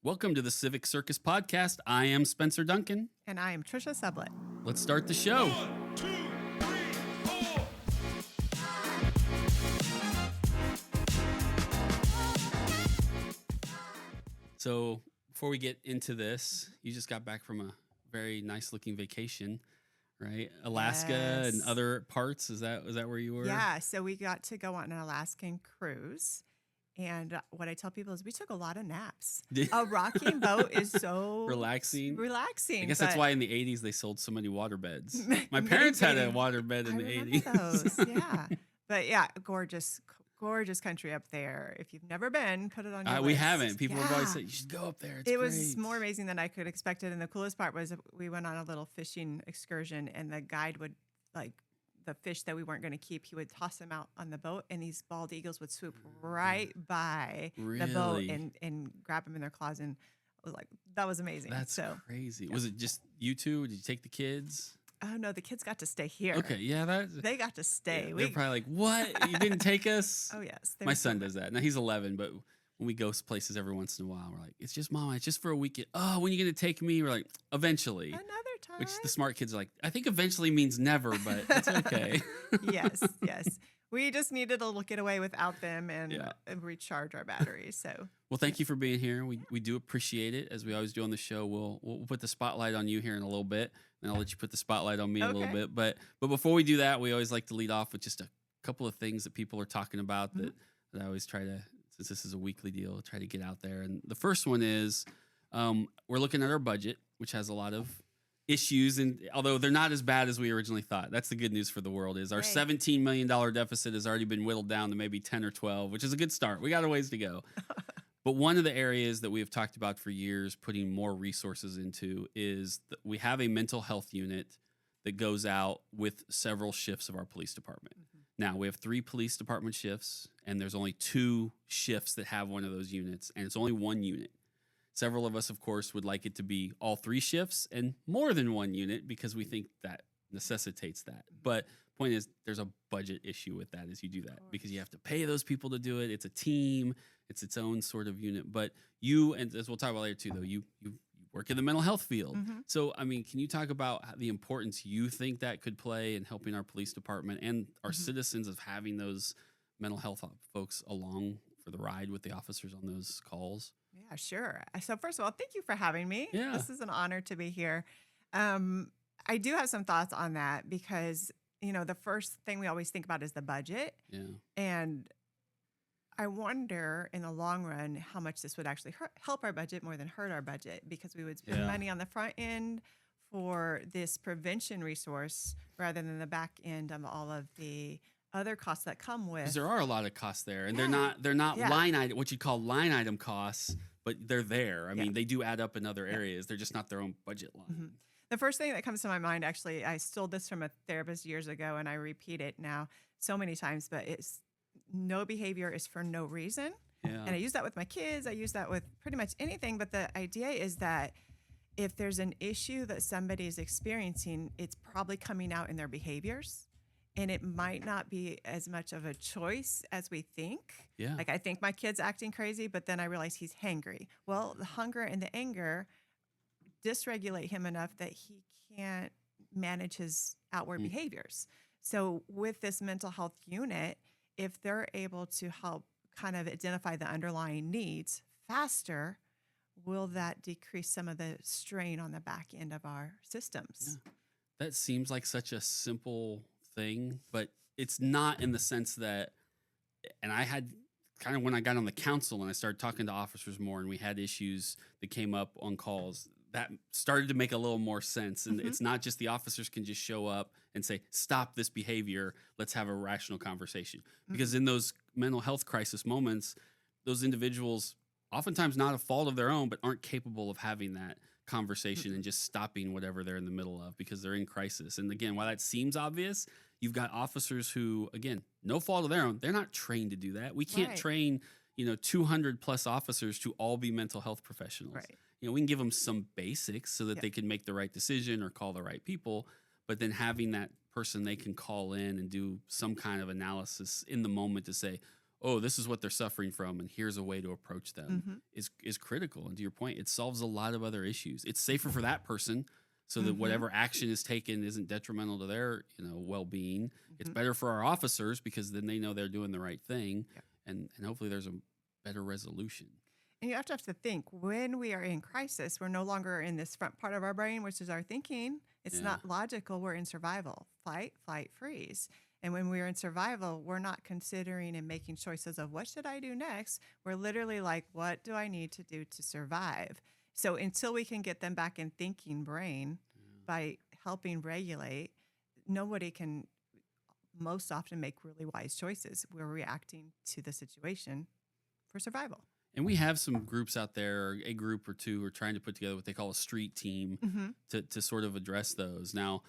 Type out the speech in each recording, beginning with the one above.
Welcome to the Civic Circus Podcast. I am Spencer Duncan. And I am Tricia Sublett. Let's start the show. 1, 2, 3, 4. So before we get into this, you just got back from a very nice looking vacation, right? Alaska and other parts. Is that where you were? Yeah. So we got to go on an Alaskan cruise. And what I tell people is we took a lot of naps. A rocking boat is so relaxing. I guess that's why in the 80s they sold so many waterbeds. My parents had a waterbed in the 80s. Those, yeah. But yeah, gorgeous country up there. If you've never been, put it on your list. We haven't. People have always said, you should go up there. It was more amazing than I could expect it. And the coolest part was we went on a little fishing excursion and the guide would the fish that we weren't going to keep, he would toss them out on the boat and these bald eagles would swoop right by the boat and grab them in their claws. And I was like, that was amazing. That's crazy. Yeah. Was it just you two? Did you take the kids? Oh, no, the kids got to stay here. Okay, yeah. They got to stay. Yeah, they're probably like, what? You didn't take us? Oh, yes. My son does that. Now, he's 11, but when we go places every once in a while, we're like, it's just Mama, it's just for a weekend. Oh, when are you going to take me? We're like, eventually. Another time. Which the smart kids are like, I think eventually means never, but it's okay. Yes. We just needed a little getaway without them and recharge our batteries. So, well, thank you for being here. We do appreciate it. As we always do on the show, we'll put the spotlight on you here in a little bit, and I'll let you put the spotlight on me a little bit. But before we do that, we always like to lead off with just a couple of things that people are talking about that I always try to, since this is a weekly deal, try to get out there. And the first one is we're looking at our budget, which has a lot of issues, and although they're not as bad as we originally thought. That's the good news for the world is our $17 million deficit has already been whittled down to maybe 10 or 12, which is a good start. We got a ways to go. But one of the areas that we have talked about for years putting more resources into is that we have a mental health unit that goes out with several shifts of our police department. Now, we have 3 police department shifts, and there's only 2 shifts that have one of those units, and it's only 1 unit. Several of us, of course, would like it to be all 3 shifts and more than 1 unit because we think that necessitates that. But point is, there's a budget issue with that as you do that because you have to pay those people to do it. It's a team. It's its own sort of unit. But you, and as we'll talk about later too, though, you work in the mental health field. So, I mean, can you talk about the importance you think that could play in helping our police department and our citizens of having those mental health folks along for the ride with the officers on those calls? Yeah, sure. So first of all, thank you for having me. Yeah. This is an honor to be here. I do have some thoughts on that because, the first thing we always think about is the budget. Yeah. And I wonder in the long run how much this would actually help our budget more than hurt our budget because we would spend money on the front end for this prevention resource rather than the back end of all of the other costs that come with. Because there are a lot of costs there, and they're not line item, what you call line item costs, but they're there. I mean, they do add up in other areas. They're just not their own budget line. The first thing that comes to my mind, actually, I stole this from a therapist years ago, and I repeat it now so many times, but it's no behavior is for no reason. Yeah. And I use that with my kids. I use that with pretty much anything, but the idea is that if there's an issue that somebody is experiencing, it's probably coming out in their behaviors. And it might not be as much of a choice as we think. Yeah. Like I think my kid's acting crazy, but then I realize he's hangry. Well, the hunger and the anger dysregulate him enough that he can't manage his outward behaviors. So with this mental health unit, if they're able to help kind of identify the underlying needs faster, will that decrease some of the strain on the back end of our systems? Yeah. That seems like such a simple thing, but it's not in the sense that, and I had kind of when I got on the council and I started talking to officers more and we had issues that came up on calls, that started to make a little more sense. And it's not just the officers can just show up and say, stop this behavior, let's have a rational conversation. Because in those mental health crisis moments, those individuals, oftentimes not a fault of their own, but aren't capable of having that conversation and just stopping whatever they're in the middle of because they're in crisis. And again, while that seems obvious, you've got officers who, again, no fault of their own, they're not trained to do that. We can't train, 200 plus officers to all be mental health professionals. Right. We can give them some basics so that they can make the right decision or call the right people, but then having that person they can call in and do some kind of analysis in the moment to say, oh, this is what they're suffering from, and here's a way to approach them is critical. And to your point, it solves a lot of other issues. It's safer for that person, so that whatever action is taken isn't detrimental to their well-being. It's better for our officers because then they know they're doing the right thing, and hopefully there's a better resolution. And you have to think, when we are in crisis, we're no longer in this front part of our brain, which is our thinking. It's not logical. We're in survival, fight, flight, freeze. And when we're in survival, we're not considering and making choices of what should I do next. We're literally like, what do I need to do to survive? So until we can get them back in thinking brain by helping regulate, nobody can most often make really wise choices. We're reacting to the situation for survival. And we have some groups out there, a group or two, are trying to put together what they call a street team to sort of address those. Now,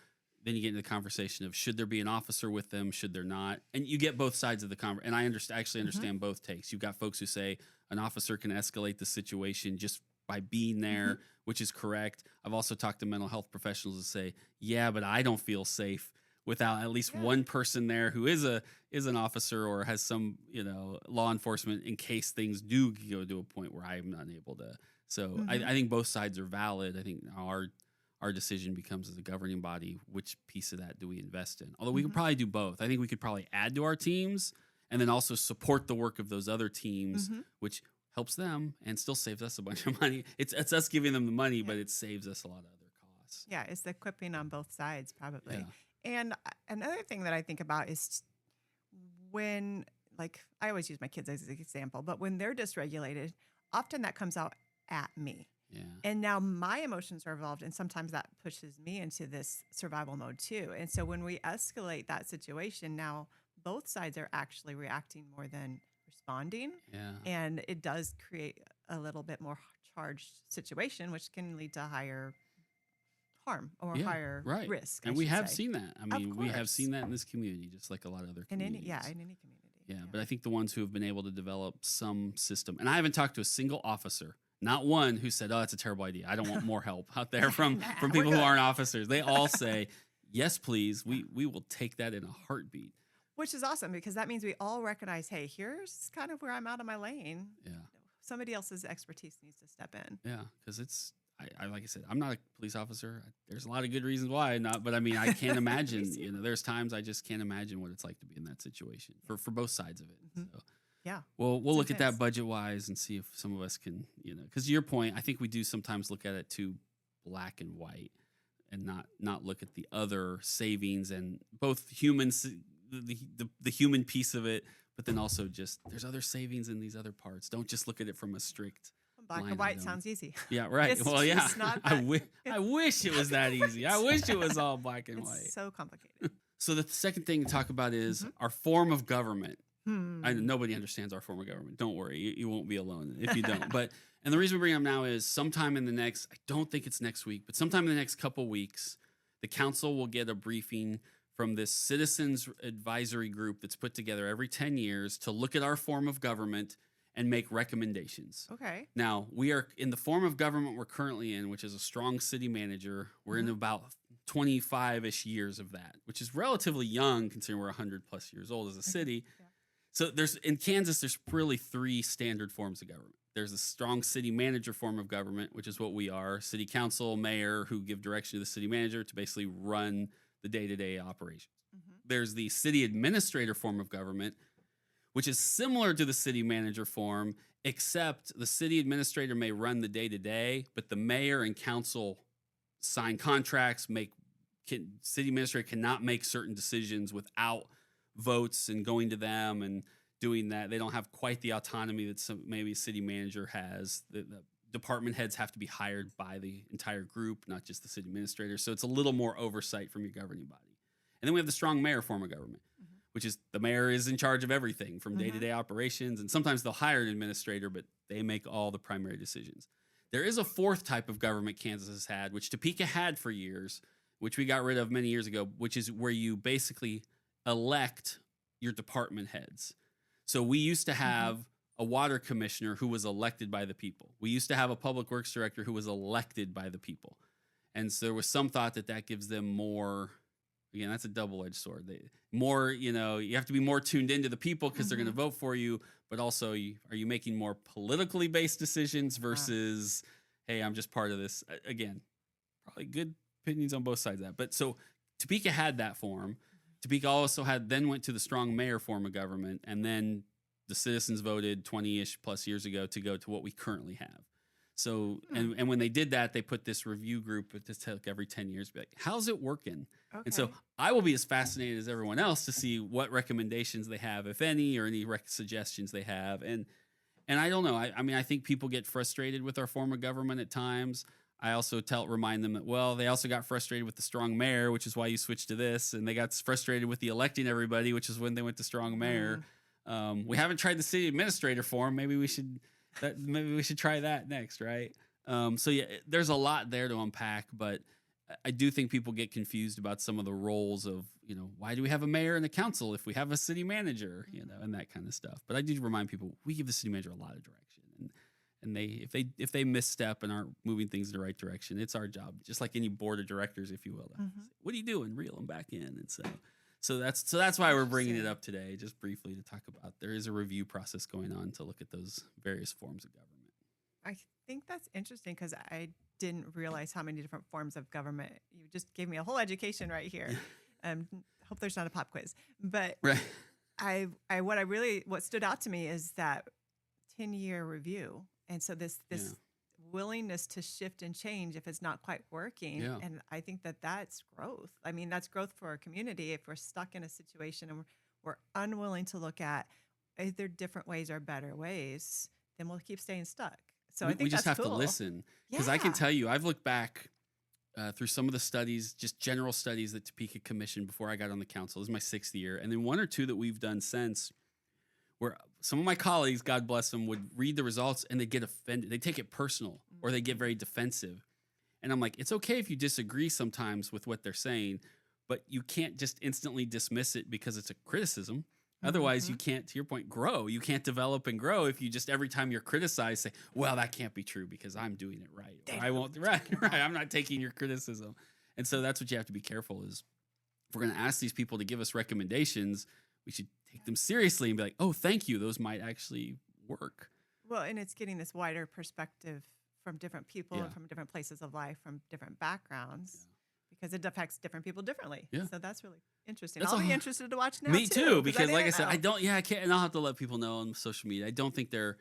then you get into the conversation of should there be an officer with them, should there not? And you get both sides of the conversation. And I understand both takes. You've got folks who say an officer can escalate the situation just by being there, which is correct. I've also talked to mental health professionals who say, yeah, but I don't feel safe without at least one person there who is an officer or has some law enforcement in case things do go to a point where I'm not able to. So I think both sides are valid. I think our decision becomes, as a governing body, which piece of that do we invest in? Although we could probably do both. I think we could probably add to our teams and then also support the work of those other teams, which helps them and still saves us a bunch of money. It's us giving them the money, but it saves us a lot of other costs. Yeah, it's the equipping on both sides, probably. Yeah. And another thing that I think about is when, like, I always use my kids as an example, but when they're dysregulated, often that comes out at me. Yeah. And now my emotions are involved, and sometimes that pushes me into this survival mode too. And so when we escalate that situation, now both sides are actually reacting more than responding. Yeah. And it does create a little bit more charged situation, which can lead to higher harm or higher risk. And we have seen that. I mean, Of we have course. seen that in this community, just like a lot of other In communities. any community. Yeah, but I think the ones who have been able to develop some system, and I haven't talked to a single officer, not one who said, "Oh, that's a terrible idea. I don't want more help out there from people who aren't officers." They all say, "Yes, please. We will take that in a heartbeat." Which is awesome because that means we all recognize, hey, here's kind of where I'm out of my lane. Yeah. Somebody else's expertise needs to step in. Yeah, because it's I like I said, I'm not a police officer. There's a lot of good reasons why not, but I mean, I can't imagine. There's times I just can't imagine what it's like to be in that situation for both sides of it. So. Yeah. Well, we'll look at that budget wise and see if some of us can, because to your point, I think we do sometimes look at it too black and white and not look at the other savings and both humans, the human piece of it, but then also just there's other savings in these other parts. Don't just look at it from a strict black and white sounds easy. Yeah, right. Well, yeah. I wish it was that easy. I wish it was all black and white. It's so complicated. So the second thing to talk about is our form of government. Nobody understands our form of government. Don't worry. You won't be alone if you don't. And the reason we bring it up now is sometime in the next, I don't think it's next week, but sometime in the next couple weeks, the council will get a briefing from this citizens advisory group that's put together every 10 years to look at our form of government and make recommendations. Okay. Now, we are in the form of government we're currently in, which is a strong city manager. We're in about 25-ish years of that, which is relatively young considering we're 100 plus years old as a city. Yeah. So in Kansas, there's really 3 standard forms of government. There's a strong city manager form of government, which is what we are, city council, mayor, who give direction to the city manager to basically run the day-to-day operations. There's the city administrator form of government, which is similar to the city manager form, except the city administrator may run the day-to-day, but the mayor and council sign contracts, city administrator cannot make certain decisions without votes and going to them and doing that. They don't have quite the autonomy that maybe a city manager has. The department heads have to be hired by the entire group, not just the city administrator. So it's a little more oversight from your governing body. And then we have the strong mayor form of government, which is the mayor is in charge of everything from day-to-day operations. And sometimes they'll hire an administrator, but they make all the primary decisions. There is a 4th type of government Kansas has had, which Topeka had for years, which we got rid of many years ago, which is where you basically elect your department heads. So we used to have a water commissioner who was elected by the people. We used to have a public works director who was elected by the people. And so there was some thought that gives them more Again, that's a double-edged sword. You have to be more tuned into the people because they're going to vote for you, but also are you making more politically based decisions versus, hey, I'm just part of this? Again, probably good opinions on both sides of that. But so Topeka had that form. Topeka also went to the strong mayor form of government, and then the citizens voted 20-ish plus years ago to go to what we currently have. So, and when they did that, they put this review group that took every 10 years. Be like, how's it working? Okay. And so I will be as fascinated as everyone else to see what recommendations they have, if any, or any suggestions they have. And I don't know. I mean, I think people get frustrated with our form of government at times. I also remind them that, well, they also got frustrated with the strong mayor, which is why you switched to this. And they got frustrated with the electing everybody, which is when they went to strong mayor. We haven't tried the city administrator form. Maybe we should try that next, right? So yeah, there's a lot there to unpack, but I do think people get confused about some of the roles of, why do we have a mayor and a council if we have a city manager, and that kind of stuff. But I do remind people, we give the city manager a lot of direction, and if they misstep and aren't moving things in the right direction, it's our job, just like any board of directors, if you will. To say, what are you doing? Reel them back in. And so that's why we're bringing it up today, just briefly to talk about there is a review process going on to look at those various forms of government. I think that's interesting because I didn't realize how many different forms of government. You just gave me a whole education right here. Hope there's not a pop quiz, but right. What stood out to me is that 10-year review, and so this willingness to shift and change if it's not quite working. Yeah. And I think that's growth. I mean, that's growth for our community. If we're stuck in a situation and we're unwilling to look at is there different ways or better ways, then we'll keep staying stuck. So I think we just have cool. to listen, because I can tell you, I've looked back through some of the studies, just general studies that Topeka commissioned before I got on the council. This is my 6th year. And then 1 or 2 that we've done since, where some of my colleagues, God bless them, would read the results and they get offended. They take it personal or they get very defensive. And I'm like, it's okay if you disagree sometimes with what they're saying, but you can't just instantly dismiss it because it's a criticism. Otherwise, you can't, to your point, grow. You can't develop and grow if you just every time you're criticized say, well, that can't be true because I'm doing it right. Or I won't, right. I'm not taking your criticism. And so that's what you have to be careful is if we're going to ask these people to give us recommendations, we should take them seriously and be like, oh, thank you. Those might actually work. Well, and it's getting this wider perspective from different people and from different places of life, from different backgrounds. Because it affects different people differently. Yeah. So that's really interesting. I'll be interested to watch now. Me too, because like I said, I can't, and I'll have to let people know on social media. I don't think they're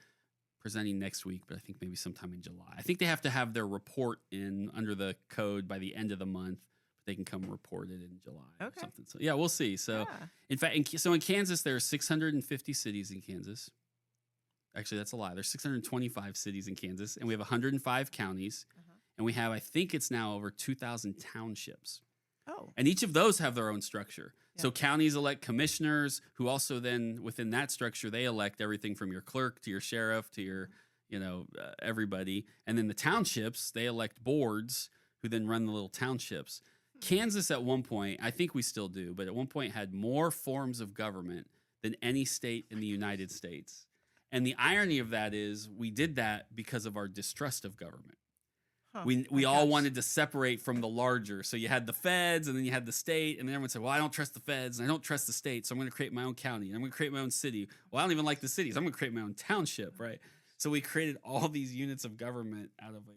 presenting next week, but I think maybe sometime in July. I think they have to have their report in under the code by the end of the month, but they can come report it in July or something. So yeah, we'll see. So in fact, in Kansas, there are 650 cities in Kansas. Actually, that's a lie. There's 625 cities in Kansas, and we have 105 counties. And we have, I think it's now over 2,000 townships. Oh. And each of those have their own structure. Yeah. So counties elect commissioners who also then within that structure, they elect everything from your clerk to your sheriff to your, everybody. And then the townships, they elect boards who then run the little townships. Kansas at one point, I think we still do, but at one point had more forms of government than any state in the United States. And the irony of that is we did that because of our distrust of government. Huh. We all wanted to separate from the larger. So you had the feds and then you had the state, and then everyone said, well, I don't trust the feds and I don't trust the state, so I'm going to create my own county and I'm going to create my own city. Well, I don't even like the cities. I'm going to create my own township, right? So we created all these units of government out of a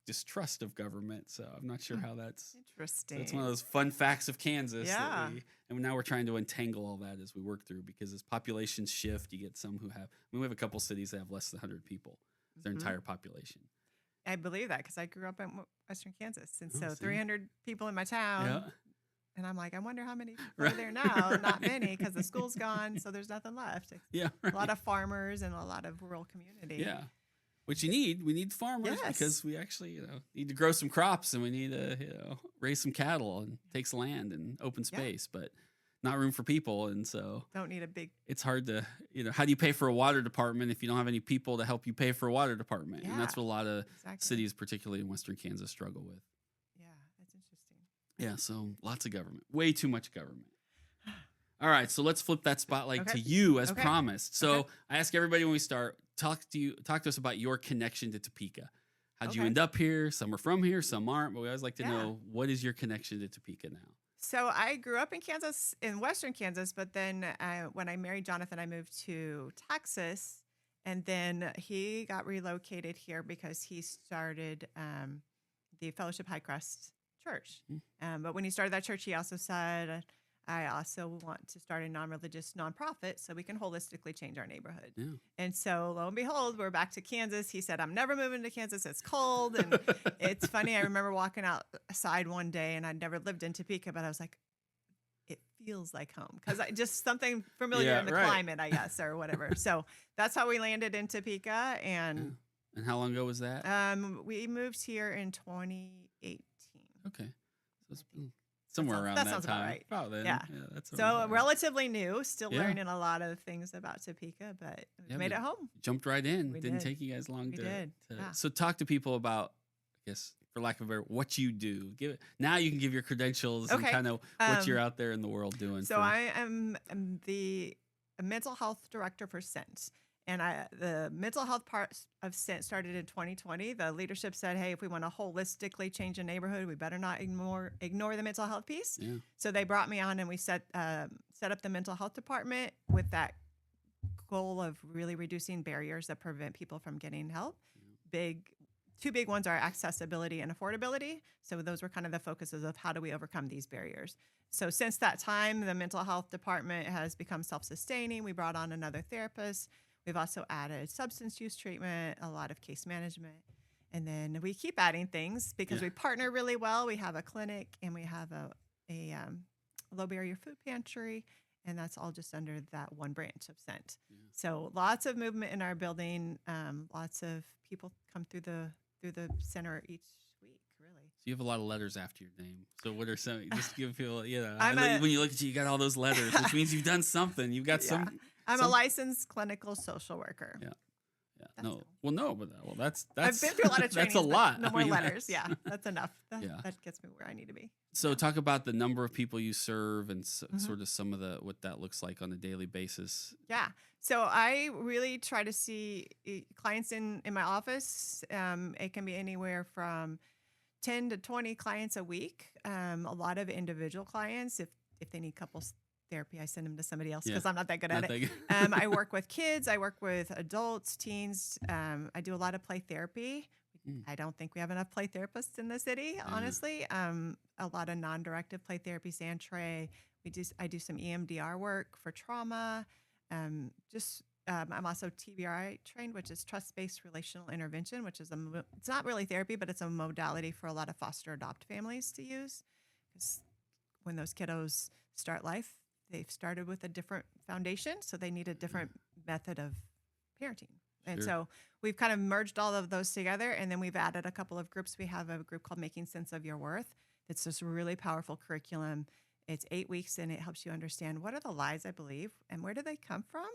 distrust of government. So I'm not sure how that's interesting. So it's one of those fun facts of Kansas. Yeah. And now we're trying to untangle all that as we work through, because as populations shift, you get some who have, we have a couple cities that have less than 100 people, their entire population. I believe that because I grew up in Western Kansas. And so 300 people in my town. Yeah. And I'm like, I wonder how many are there now. Not many, because the school's gone, so there's nothing left. Yeah, right. A lot of farmers and a lot of rural community. Yeah. Which you need. We need farmers because we actually, need to grow some crops, and we need to, raise some cattle, and it takes land and open space, but not room for people. And so don't need a big, it's hard to, how do you pay for a water department if you don't have any people to help you pay for a water department? Yeah, and that's what a lot of cities, particularly in Western Kansas, struggle with. Yeah, that's interesting. Yeah. So lots of government, way too much government. All right. So let's flip that spotlight to you as promised. So I ask everybody when we start, talk to us about your connection to Topeka. How'd you end up here? Some are from here, some aren't, but we always like to know, what is your connection to Topeka now? So I grew up in Kansas, in Western Kansas, but then when I married Jonathan, I moved to Texas, and then he got relocated here because he started the Fellowship High Crest Church. But when he started that church, he also said, I also want to start a non-religious nonprofit so we can holistically change our neighborhood. Yeah. And so lo and behold, we're back to Kansas. He said, I'm never moving to Kansas. It's cold. And it's funny. I remember walking outside one day, and I'd never lived in Topeka, but I was like, it feels like home because just something familiar in the climate, I guess, or whatever. So that's how we landed in Topeka. And how long ago was that? we moved here in 2018. Okay. So it's been somewhere around that that sounds time. about right. About then. Yeah. That's So relatively new, still learning a lot of things about Topeka, but we made it home. Jumped right in. We Didn't did. take you guys long We to. did. Yeah. So talk to people about, I guess, for lack of a better, what you do. Now you can give your credentials and kind of what you're out there in the world doing. So I am the mental health director for Scent. And the mental health part of Scent started in 2020. The leadership said, hey, if we want to holistically change a neighborhood, we better not ignore the mental health piece. Yeah. So they brought me on, and we set up the mental health department with that goal of really reducing barriers that prevent people from getting help. Two big ones are accessibility and affordability. So those were kind of the focuses of how do we overcome these barriers. So since that time, the mental health department has become self-sustaining. We brought on another therapist. We've also added substance use treatment, a lot of case management. And then we keep adding things because we partner really well. We have a clinic, and we have a low barrier food pantry, and that's all just under that one branch of Scent. Yeah. So lots of movement in our building. Lots of people come through the center each week, really. So you have a lot of letters after your name. So what are some, just give people, when you look at you got all those letters, which means you've done something. You've got some. I'm a licensed clinical social worker. Yeah. That's no. Well, no, but that's. I've been through a lot of trainings. That's a lot. No more letters. Yeah, that's enough. That gets me where I need to be. So talk about the number of people you serve and sort of some of what that looks like on a daily basis. Yeah. So I really try to see clients in my office. It can be anywhere from 10 to 20 clients a week. A lot of individual clients. If they need couples therapy, I send them to somebody else because I'm not that good at it. I work with kids. I work with adults, teens. I do a lot of play therapy. I don't think we have enough play therapists in the city, honestly. A lot of non-directive play therapy, Santray. I do some EMDR work for trauma. I'm also TBRI trained, which is trust-based relational intervention, which is it's not really therapy, but it's a modality for a lot of foster adopt families to use. Because when those kiddos start life, they've started with a different foundation, so they need a different method of parenting. And so we've kind of merged all of those together, and then we've added a couple of groups. We have a group called Making Sense of Your Worth. It's this really powerful curriculum. It's 8 weeks, and it helps you understand what are the lies I believe and where do they come from,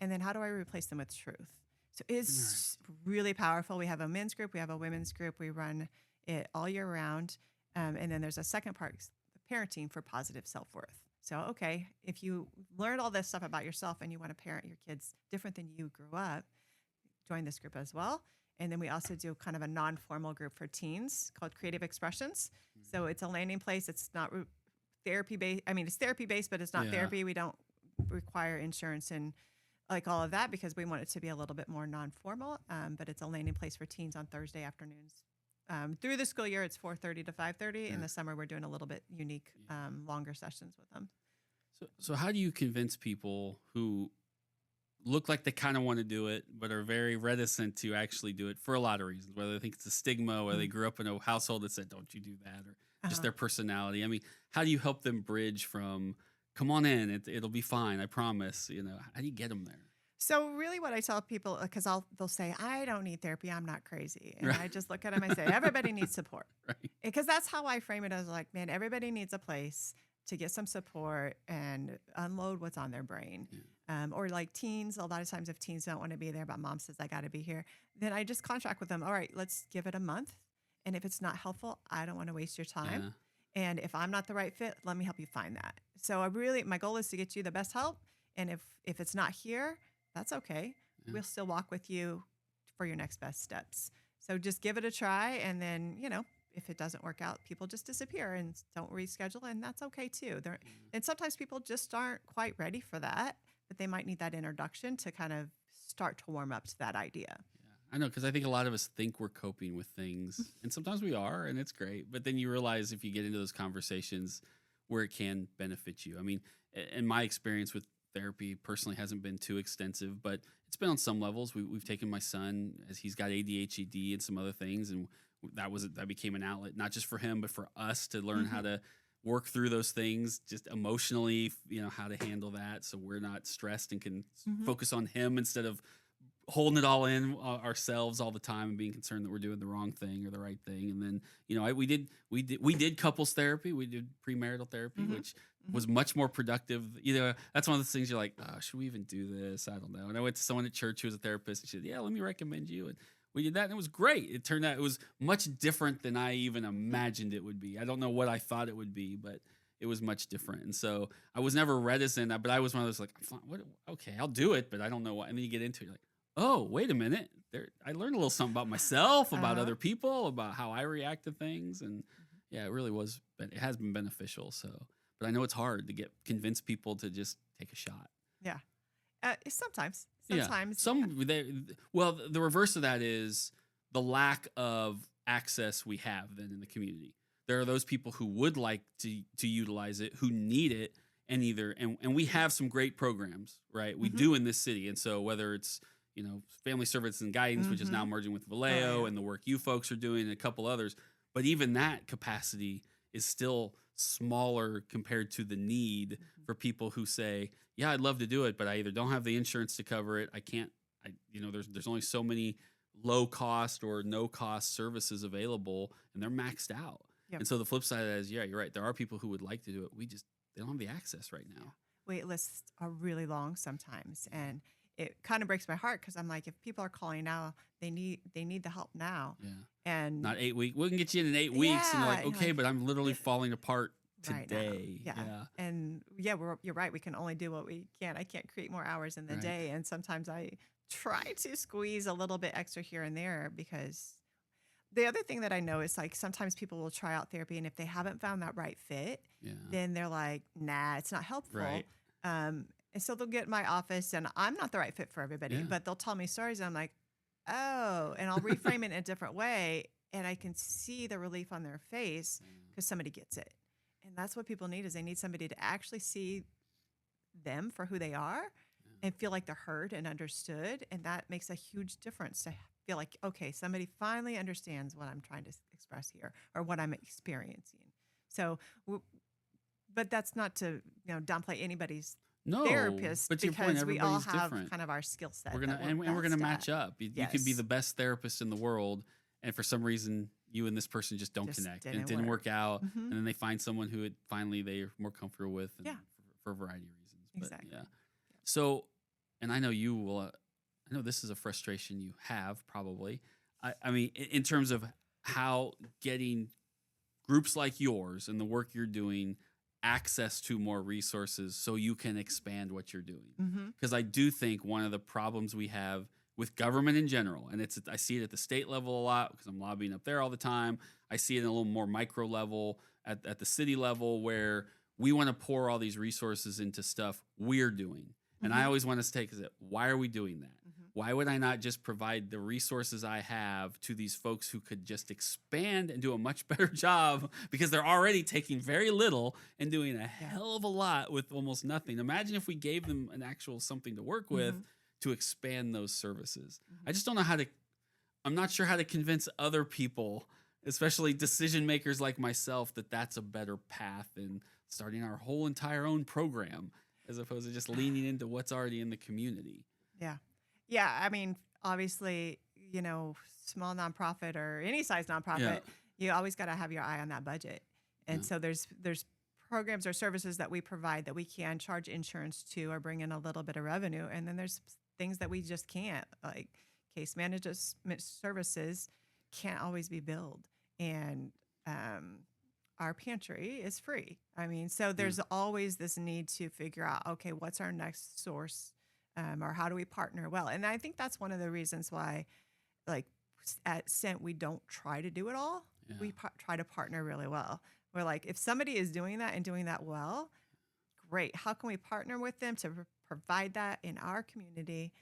and then how do I replace them with truth. So it's really powerful. We have a men's group. We have a women's group. We run it all year round. And then there's a second part, parenting for positive self-worth. So, okay, if you learned all this stuff about yourself and you want to parent your kids different than you grew up, join this group as well. And then we also do kind of a non-formal group for teens called Creative Expressions. So it's a landing place. It's not therapy-based. I mean, it's therapy-based, but it's not therapy. We don't require insurance and like all of that because we want it to be a little bit more non-formal. But it's a landing place for teens on Thursday afternoons. Through the school year, it's 4:30 to 5:30. In the summer, we're doing a little bit unique, longer sessions with them. So how do you convince people who look like they kind of want to do it, but are very reticent to actually do it for a lot of reasons, whether they think it's a stigma, whether they grew up in a household that said, don't you do that, or just their personality? I mean, how do you help them bridge from, come on in, it'll be fine, I promise, how do you get them there? So really what I tell people, because they'll say, I don't need therapy, I'm not crazy. And I just look at them and say, everybody needs support. Because that's how I frame it as like, man, everybody needs a place to get some support and unload what's on their brain. Or like teens, a lot of times if teens don't want to be there, but mom says, I got to be here, then I just contract with them. All right, let's give it a month. And if it's not helpful, I don't want to waste your time. And if I'm not the right fit, let me help you find that. So my goal is to get you the best help. And if it's not here, that's okay. We'll still walk with you for your next best steps. So just give it a try. And then, if it doesn't work out, people just disappear and don't reschedule, and that's okay too. And sometimes people just aren't quite ready for that, but they might need that introduction to kind of start to warm up to that idea. I know, because I think a lot of us think we're coping with things, and sometimes we are, and it's great. But then you realize if you get into those conversations where it can benefit you. I mean, in my experience with therapy personally hasn't been too extensive, but it's been on some levels. We've taken my son, as he's got ADHD and some other things, and that became an outlet, not just for him, but for us to learn how to work through those things, just emotionally, how to handle that, so we're not stressed and can focus on him instead of holding it all in ourselves all the time and being concerned that we're doing the wrong thing or the right thing. And then, we did couples therapy. We did premarital therapy, which was much more productive. That's one of those things you're like, oh, should we even do this? I don't know. And I went to someone at church who was a therapist, and she said, yeah, let me recommend you. And we did that, and it was great. It turned out it was much different than I even imagined it would be. I don't know what I thought it would be, but it was much different. And so I was never reticent, but I was one of those like, okay, I'll do it, but I don't know what. And then you get into it, you're like, oh, wait a minute. I learned a little something about myself, about other people, about how I react to things. And yeah, it really was, it has been beneficial. So, but I know it's hard to convince people to just take a shot. Yeah. Sometimes. Yeah. The reverse of that is the lack of access we have then in the community. There are those people who would like to utilize it, who need it, and we have some great programs, right? We do in this city. And so whether it's, family service and guidance, which is now merging with Vallejo, and the work you folks are doing and a couple others, but even that capacity is still smaller compared to the need for people who say, yeah, I'd love to do it, but I either don't have the insurance to cover it. I can't, there's only so many low cost or no cost services available, and they're maxed out. Yep. And so the flip side of that is, yeah, you're right. There are people who would like to do it. They don't have the access right now. Wait lists are really long sometimes. And it kind of breaks my heart, because I'm like, if people are calling now, they need the help now. Yeah. And not 8 weeks. We can get you in 8 weeks. And you're like, okay, but I'm literally falling apart today. Right. Yeah. And you're right. We can only do what we can. I can't create more hours in the day. And sometimes I try to squeeze a little bit extra here and there, because the other thing that I know is, like, sometimes people will try out therapy, and if they haven't found that right fit, then they're like, nah, it's not helpful. Right. And so they'll get in my office, and I'm not the right fit for everybody, but they'll tell me stories, and I'm like, oh, and I'll reframe it in a different way, and I can see the relief on their face because somebody gets it. And that's what people need, is they need somebody to actually see them for who they are and feel like they're heard and understood. And that makes a huge difference, to feel like, okay, somebody finally understands what I'm trying to express here, or what I'm experiencing. So, but that's not to downplay anybody's therapist, but to your because point, we all have different. Kind of our skill set. We're gonna match up. You could be the best therapist in the world, and for some reason, you and this person just don't connect, and it didn't work out. And then they find someone who they're more comfortable with, for a variety of reasons. But, exactly. So, and I know you will. I know this is a frustration you have probably. I mean, in terms of how getting groups like yours and the work you're doing access to more resources so you can expand what you're doing. Because I do think one of the problems we have with government in general, and I see it at the state level a lot because I'm lobbying up there all the time. I see it in a little more micro level at the city level, where we want to pour all these resources into stuff we're doing. And I always want us to take it, why are we doing that? Why would I not just provide the resources I have to these folks who could just expand and do a much better job, because they're already taking very little and doing a hell of a lot with almost nothing. Imagine if we gave them an actual something to work with to expand those services. I just don't know I'm not sure how to convince other people, especially decision makers like myself, that that's a better path than starting our whole entire own program, as opposed to just leaning into what's already in the community. Yeah. Yeah. I mean, obviously, small nonprofit or any size nonprofit, you always got to have your eye on that budget. And so there's programs or services that we provide that we can charge insurance to or bring in a little bit of revenue. And then there's things that we just can't, like case management services can't always be billed. And our pantry is free. I mean, so there's always this need to figure out, okay, what's our next source, or how do we partner well? And I think that's one of the reasons why, like, at Scent, we don't try to do it all. Yeah. We try to partner really well. We're like, if somebody is doing that and doing that well, great. How can we partner with them to provide that in our community?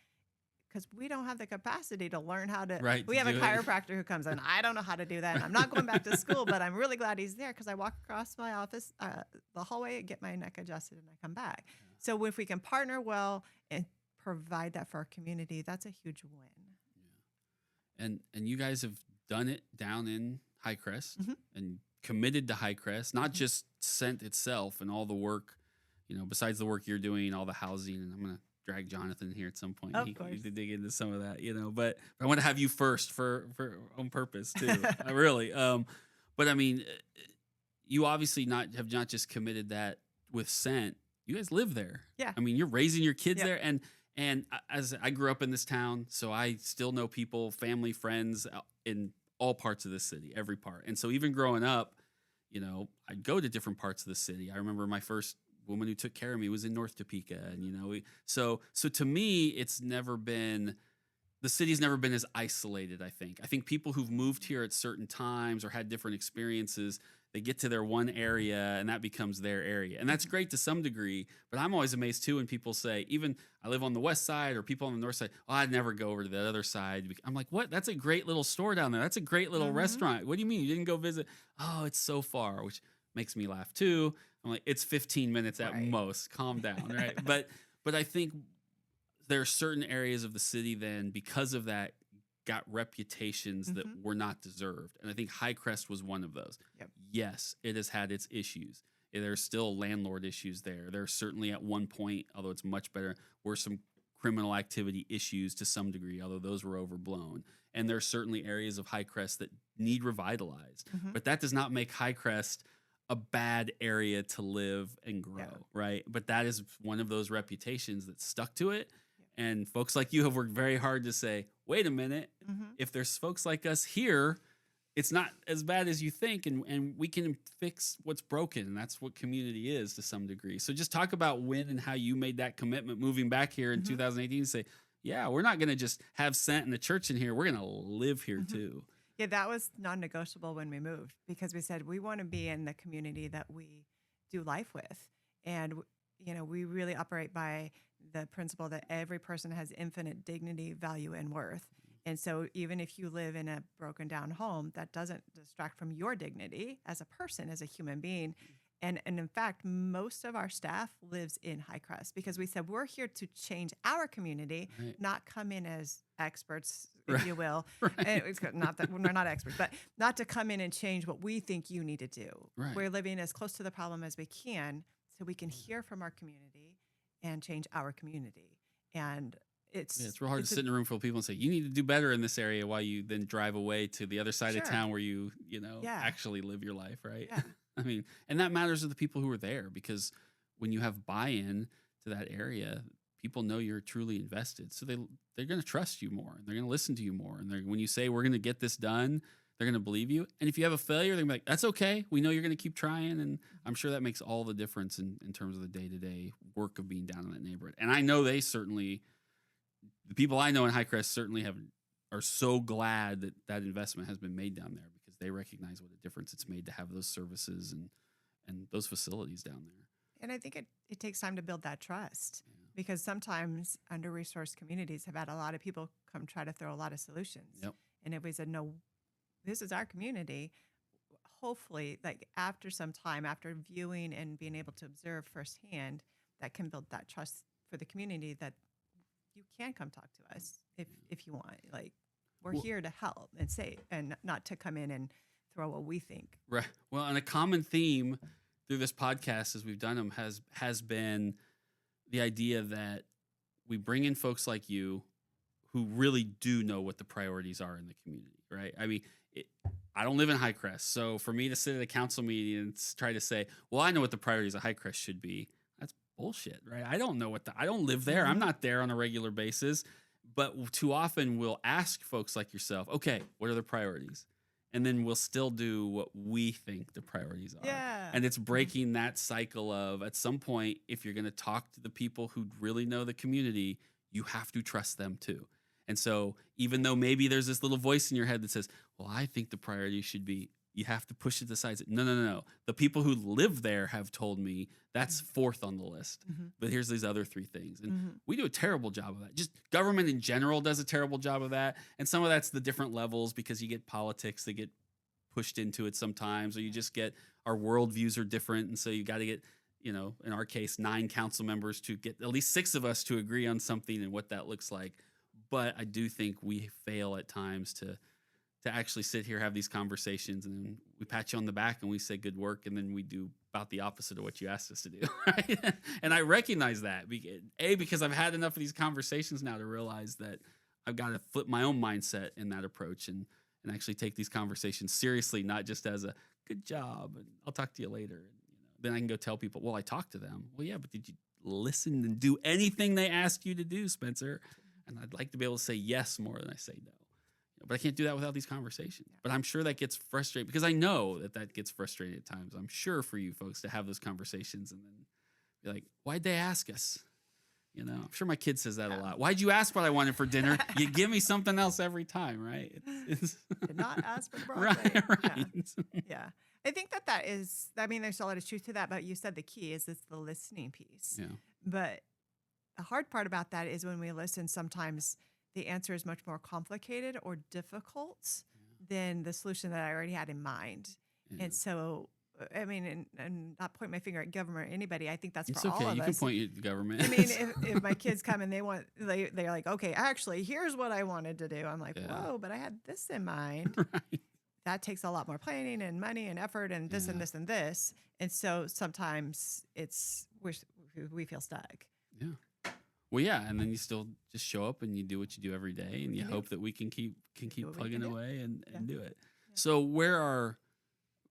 Because we don't have the capacity to learn how to. Right, We to have a do it. chiropractor who comes in. I don't know how to do that. And I'm not going back to school, but I'm really glad he's there because I walk across my office, the hallway, and get my neck adjusted, and I come back. So if we can partner well and provide that for our community, that's a huge win. And you guys have done it down in Highcrest Mhm. and committed to Highcrest, not just Scent itself and all the work, besides the work you're doing, all the housing. And I'm going to drag Jonathan here at some point. Of He course. to dig into some of that, but I want to have you first for on purpose too. I really. But I mean, you obviously have not just committed that with Scent. You guys live there. Yeah. I mean, you're raising your kids Yep. there, and as I grew up in this town, so I still know people, family, friends in all parts of the city, every part. And so even growing up, I'd go to different parts of the city. I remember my first woman who took care of me was in North Topeka, and so to me, it's never been. The city's never been as isolated, I think people who've moved here at certain times or had different experiences, they get to their one area and that becomes their area. And that's great to some degree, but I'm always amazed too when people say, even I live on the west side or people on the north side, oh, I'd never go over to the other side. I'm like, what? That's a great little store down there. That's a great little restaurant. What do you mean you didn't go visit? Oh, it's so far, which makes me laugh too. I'm like, it's 15 minutes at Right. most. Calm down, right? But I think there are certain areas of the city then, because of that, got reputations that were not deserved. And I think Highcrest was one of those. Yep. Yes, it has had its issues. There's still landlord issues there. There are certainly at one point, although it's much better, were some criminal activity issues to some degree, although those were overblown. And there are certainly areas of Highcrest that need revitalized. But that does not make Highcrest a bad area to live and grow, right? But that is one of those reputations that stuck to it. And folks like you have worked very hard to say, wait a minute, if there's folks like us here, it's not as bad as you think, and we can fix what's broken. And that's what community is to some degree. So just talk about when and how you made that commitment moving back here in 2018 and say, yeah, we're not going to just have Scent and the church in here. We're going to live here too. Yeah, that was non-negotiable when we moved because we said we want to be in the community that we do life with. And, we really operate by the principle that every person has infinite dignity, value, and worth. And so even if you live in a broken down home, that doesn't distract from your dignity as a person, as a human being. And in fact, most of our staff lives in Highcrest because we said we're here to change our community, Right. not come in as experts, if Right. you will. Right. And it's not that we're not experts, but not to come in and change what we think you need to do. Right. We're living as close to the problem as we can so we can hear from our community and change our community. And it's It's real hard to sit in a room full of people and say, you need to do better in this area while you then drive away to the other side of Sure. town where you Yeah. actually live your life, right? Yeah. I mean, and that matters to the people who are there because when you have buy-in to that area, people know you're truly invested. So they're going to trust you more and they're going to listen to you more. And when you say, we're going to get this done, they're going to believe you. And if you have a failure, they're going to be like, that's okay. We know you're going to keep trying. And I'm sure that makes all the difference in terms of the day-to-day work of being down in that neighborhood. And I know the people I know in Highcrest certainly are so glad that that investment has been made down there because they recognize what a difference it's made to have those services and those facilities down there. And I think it takes time to build that trust because sometimes under-resourced communities have had a lot of people come try to throw a lot of solutions. Yep. And if we said, no, this is our community, hopefully, like after some time, after viewing and being able to observe firsthand, that can build that trust for the community that you can come talk to us if you want. Like, we're here to help and say, and not to come in and throw what we think. Right. Well, and a common theme through this podcast as we've done them has been the idea that we bring in folks like you who really do know what the priorities are in the community, right? I mean, I don't live in Highcrest, so for me to sit at a council meeting and try to say, well, I know what the priorities of Highcrest should be, that's bullshit, right? I don't know I don't live there. I'm not there on a regular basis, but too often we'll ask folks like yourself, okay, what are the priorities? And then we'll still do what we think the priorities are. Yeah. And it's breaking that cycle of, at some point, if you're going to talk to the people who really know the community, you have to trust them too. And so even though maybe there's this little voice in your head that says, well, I think the priority should be, you have to push it to the side. No, no, no, no. The people who live there have told me that's fourth on the list. But here's these other three things. And we do a terrible job of that. Just government in general does a terrible job of that. And some of that's the different levels because you get politics that get pushed into it sometimes, or you just get our worldviews are different. And so you got to get, in our case, 9 council members to get at least 6 of us to agree on something and what that looks like. But I do think we fail at times to actually sit here, have these conversations, and then we pat you on the back and we say good work, and then we do about the opposite of what you asked us to do. Right? And I recognize that, because I've had enough of these conversations now to realize that I've got to flip my own mindset in that approach and actually take these conversations seriously, not just as a good job and I'll talk to you later. And, then I can go tell people, well, I talked to them. Well, yeah, but did you listen and do anything they asked you to do, Spencer? And I'd like to be able to say yes more than I say no. But I can't do that without these conversations. But I'm sure that gets frustrating because I know that gets frustrating at times. I'm sure for you folks to have those conversations and then be like, why'd they ask us? I'm sure my kid says that a lot. Why'd you ask what I wanted for dinner? You give me something else every time, right? Did not ask for the broccoli. Right. Yeah. I think that is, there's a lot of truth to that, but you said the key is it's the listening piece. Yeah. But the hard part about that is when we listen, sometimes the answer is much more complicated or difficult than the solution that I already had in mind. Yeah. And so, and not point my finger at government or anybody. I think that's it's for okay. all of You us. can point at the government. If my kids come and they're like, okay, actually, here's what I wanted to do. I'm like, whoa, but I had this in mind. Right. That takes a lot more planning and money and effort and this and this and this. And so sometimes we feel stuck. Yeah. Well, yeah, and then you still just show up and you do what you do every day, and you hope that we can keep plugging away and do it. Yeah. So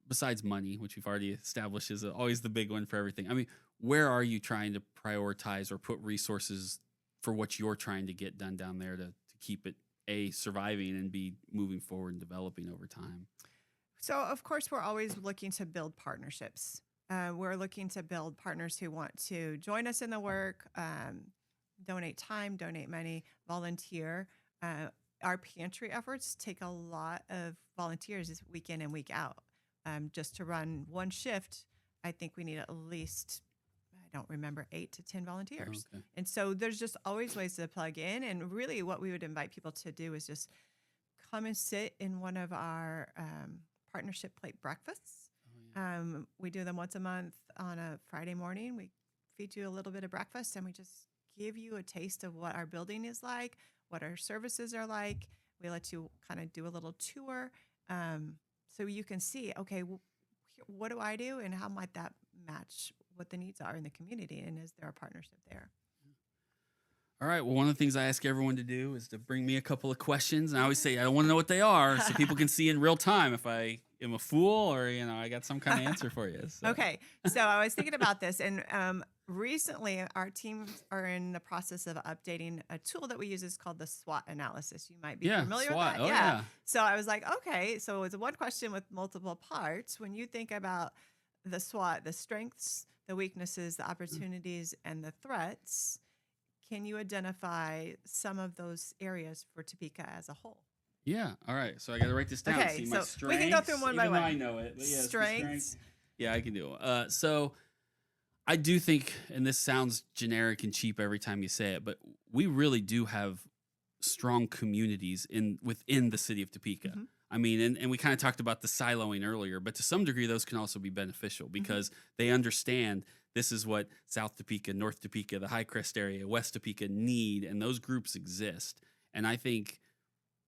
besides money, which we've already established is always the big one for everything, where are you trying to prioritize or put resources for what you're trying to get done down there to keep it, A, surviving, and B, moving forward and developing over time? So, of course, we're always looking to build partnerships. We're looking to build partners who want to join us in the work, donate time, donate money, volunteer. Our pantry efforts take a lot of volunteers week in and week out. Just to run one shift, I think we need at least, I don't remember, 8 to 10 volunteers. Oh, okay. And so there's just always ways to plug in. And really what we would invite people to do is just come and sit in one of our partnership plate breakfasts. Oh, yeah. We do them once a month on a Friday morning. We feed you a little bit of breakfast and we just give you a taste of what our building is like, what our services are like. We let you kind of do a little tour so you can see, okay, what do I do and how might that match what the needs are in the community, and is there a partnership there? All right. Well, one of the things I ask everyone to do is to bring me a couple of questions. And I always say, I don't want to know what they are so people can see in real time if I am a fool or, I got some kind of answer for you. So. Okay. So I was thinking about this, and recently our teams are in the process of updating a tool that we use. Is called the SWOT analysis. You might be familiar SWOT. with that. Oh, yeah. So I was like, okay, so it's one question with multiple parts. When you think about the SWOT, the strengths, the weaknesses, the opportunities, and the threats, can you identify some of those areas for Topeka as a whole? Yeah. All right. So I got to write this down. Okay. See So my strengths, we can go through one by one. I know it. But yeah, strengths. Yeah, I can do it. So I do think, and this sounds generic and cheap every time you say it, but we really do have strong communities within the city of Topeka. Mm-hmm. And we kind of talked about the siloing earlier, but to some degree, those can also be beneficial because they understand this is what South Topeka, North Topeka, the High Crest area, West Topeka need, and those groups exist. And I think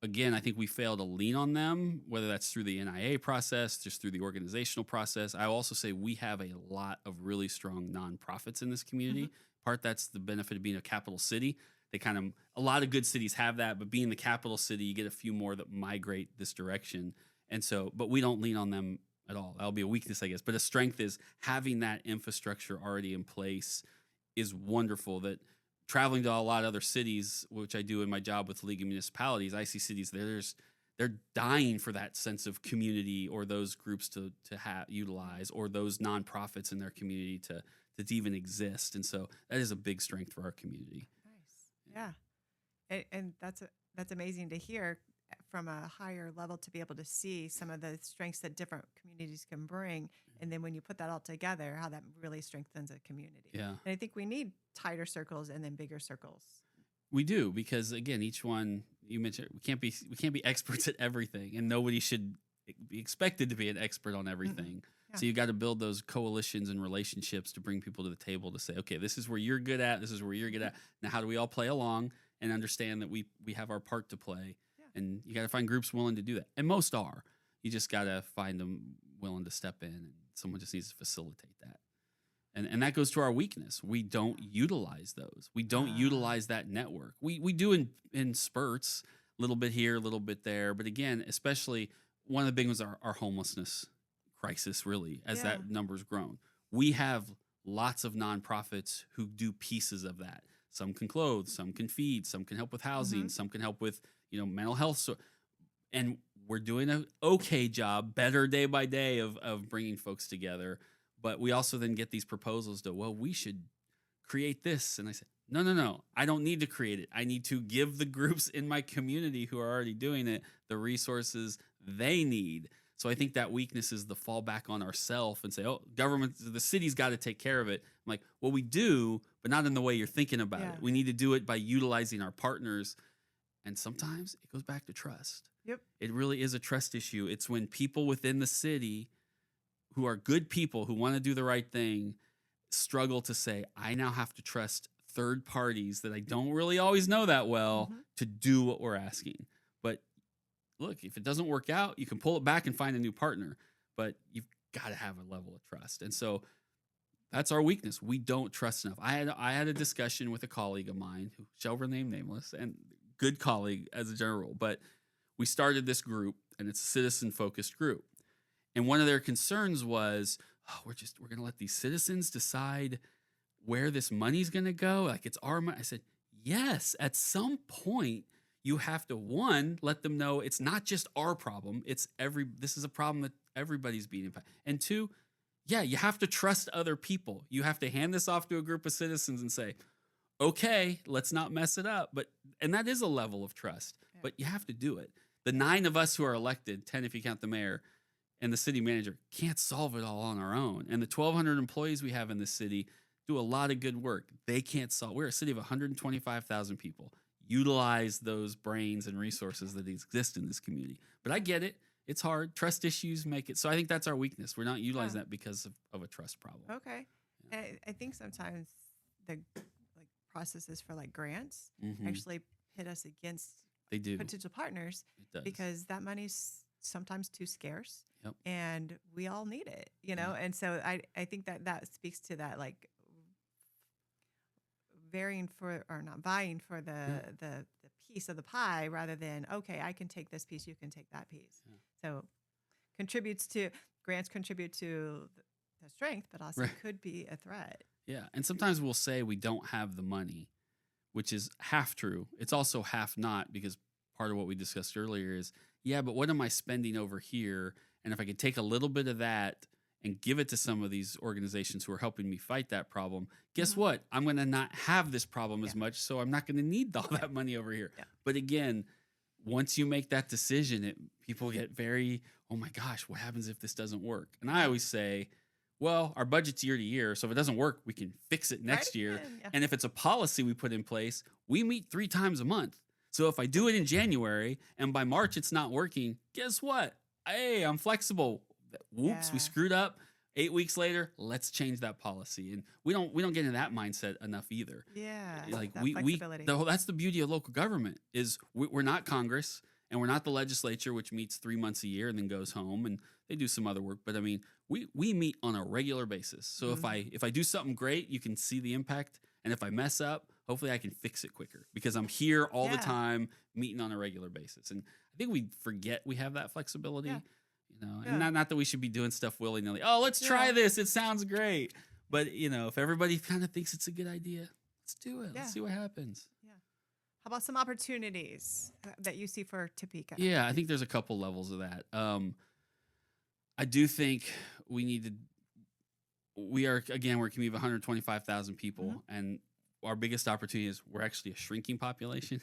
we fail to lean on them, whether that's through the NIA process, just through the organizational process. I also say we have a lot of really strong nonprofits in this community. Part that's the benefit of being a capital city. A lot of good cities have that, but being the capital city, you get a few more that migrate this direction. And so, but we don't lean on them at all. That'll be a weakness, I guess. But a strength is having that infrastructure already in place is wonderful. That traveling to a lot of other cities, which I do in my job with League of Municipalities, I see cities they're dying for that sense of community or those groups to utilize, or those nonprofits in their community to even exist. And so that is a big strength for our community. Yeah. And that's that's amazing to hear from a higher level, to be able to see some of the strengths that different communities can bring. And then when you put that all together, how that really strengthens a community. Yeah. And I think we need tighter circles and then bigger circles. We do, because again, each one you mentioned, we can't be experts at everything, and nobody should be expected to be an expert on everything. Yeah. So you got to build those coalitions and relationships to bring people to the table to say, okay, this is where you're good at, this is where you're good at. Now, how do we all play along and understand that we have our part to play? Yeah. And you got to find groups willing to do that, and most are. You just got to find them willing to step in, and someone just needs to facilitate that. And that goes to our weakness. We don't utilize those. We don't utilize that network. We do in spurts, a little bit here, a little bit there. But again, especially one of the big ones are our homelessness crisis, really, as that number's grown. We have lots of nonprofits who do pieces of that. Some can clothe, some can feed, some can help with housing, some can help with, mental health. So, and we're doing an okay job, better day by day of bringing folks together. But we also then get these proposals to, well, we should create this. And I said, no, I don't need to create it. I need to give the groups in my community who are already doing it the resources they need. So I think that weakness is the fall back on ourselves and say, oh, government, the city's got to take care of it. I'm like, well, we do, but not in the way you're thinking about it. We need to do it by utilizing our partners. And sometimes it goes back to trust. Yep. It really is a trust issue. It's when people within the city who are good people who want to do the right thing struggle to say, I now have to trust third parties that I don't really always know that well to do what we're asking. But look, if it doesn't work out, you can pull it back and find a new partner, but you've got to have a level of trust. And so that's our weakness. We don't trust enough. I had a discussion with a colleague of mine who shall remain nameless, and good colleague as a general rule, but we started this group, and it's a citizen-focused group. And one of their concerns was, we're going to let these citizens decide where this money's going to go. Like, it's our money. I said, yes, at some point you have to, one, let them know it's not just our problem. This is a problem that everybody's being impacted. And two, you have to trust other people. You have to hand this off to a group of citizens and say, okay, let's not mess it up. And that is a level of trust, but you have to do it. The 9 of us who are elected, 10 if you count the mayor, and the city manager, can't solve it all on our own. And the 1,200 employees we have in this city do a lot of good work. They can't solve. We're a city of 125,000 people. Utilize those brains and resources that exist in this community. But I get it. It's hard. Trust issues make it. So I think that's our weakness. We're not utilizing that because of a trust problem. Okay. Yeah. I think sometimes the processes for grants actually pit us against potential partners because that money's sometimes too scarce. Yep. And we all need it, And so I think that speaks to that, vying for the piece of the pie rather than, okay, I can take this piece, you can take that piece. Yeah. So grants contribute to the strength, but also could be a threat. Yeah. And sometimes we'll say we don't have the money, which is half true. It's also half not, because part of what we discussed earlier is, but what am I spending over here? And if I could take a little bit of that and give it to some of these organizations who are helping me fight that problem, guess what? I'm going to not have this problem as much, so I'm not going to need all that money over here. Yeah. But again, once you make that decision, people get very, oh my gosh, what happens if this doesn't work? And I always say, well, our budget's year to year, so if it doesn't work, we can fix it next year. Yeah. And if it's a policy we put in place, we meet 3 times a month. So if I do it in January and by March it's not working, guess what? Hey, I'm flexible. Whoops, we screwed up. 8 weeks later, let's change that policy. And we don't get into that mindset enough either. Yeah, flexibility. That's the beauty of local government is we're not Congress and we're not the legislature, which meets 3 months a year and then goes home and they do some other work. But I mean, we meet on a regular basis. So if I do something great, you can see the impact. And if I mess up, hopefully I can fix it quicker because I'm here all the time, meeting on a regular basis. And I think we forget we have that flexibility, and not that we should be doing stuff willy-nilly. Oh, let's try this. It sounds great. But, if everybody kind of thinks it's a good idea, let's do it. Let's see what happens. Yeah. How about some opportunities that you see for Topeka? Yeah, I think there's a couple levels of that. I do think we're a community of 125,000 people, and our biggest opportunity is we're actually a shrinking population.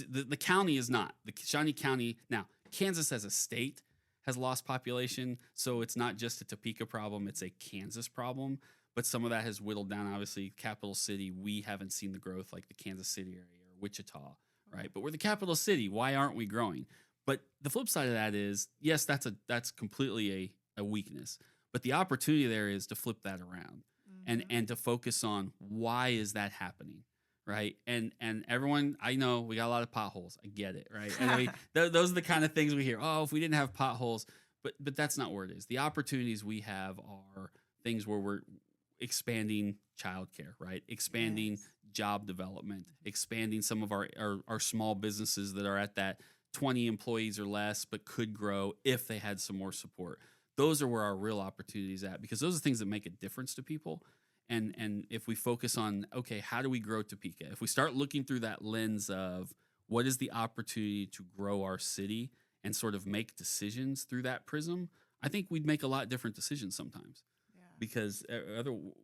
The county is not. The Shawnee County, now, Kansas as a state has lost population, so it's not just a Topeka problem, it's a Kansas problem. But some of that has whittled down. Obviously, capital city, we haven't seen the growth like the Kansas City area or Wichita, right? But we're the capital city. Why aren't we growing? But the flip side of that is, yes, that's completely a weakness. But the opportunity there is to flip that around and to focus on why is that happening, right? And everyone, I know we got a lot of potholes. I get it, right? And those are the kind of things we hear. Oh, if we didn't have potholes, but that's not where it is. The opportunities we have are things where we're expanding childcare, right? Expanding job development, expanding some of our small businesses that are at that 20 employees or less, but could grow if they had some more support. Those are where our real opportunities at, because those are things that make a difference to people. And if we focus on, okay, how do we grow Topeka? If we start looking through that lens of what is the opportunity to grow our city and sort of make decisions through that prism, I think we'd make a lot different decisions sometimes. Because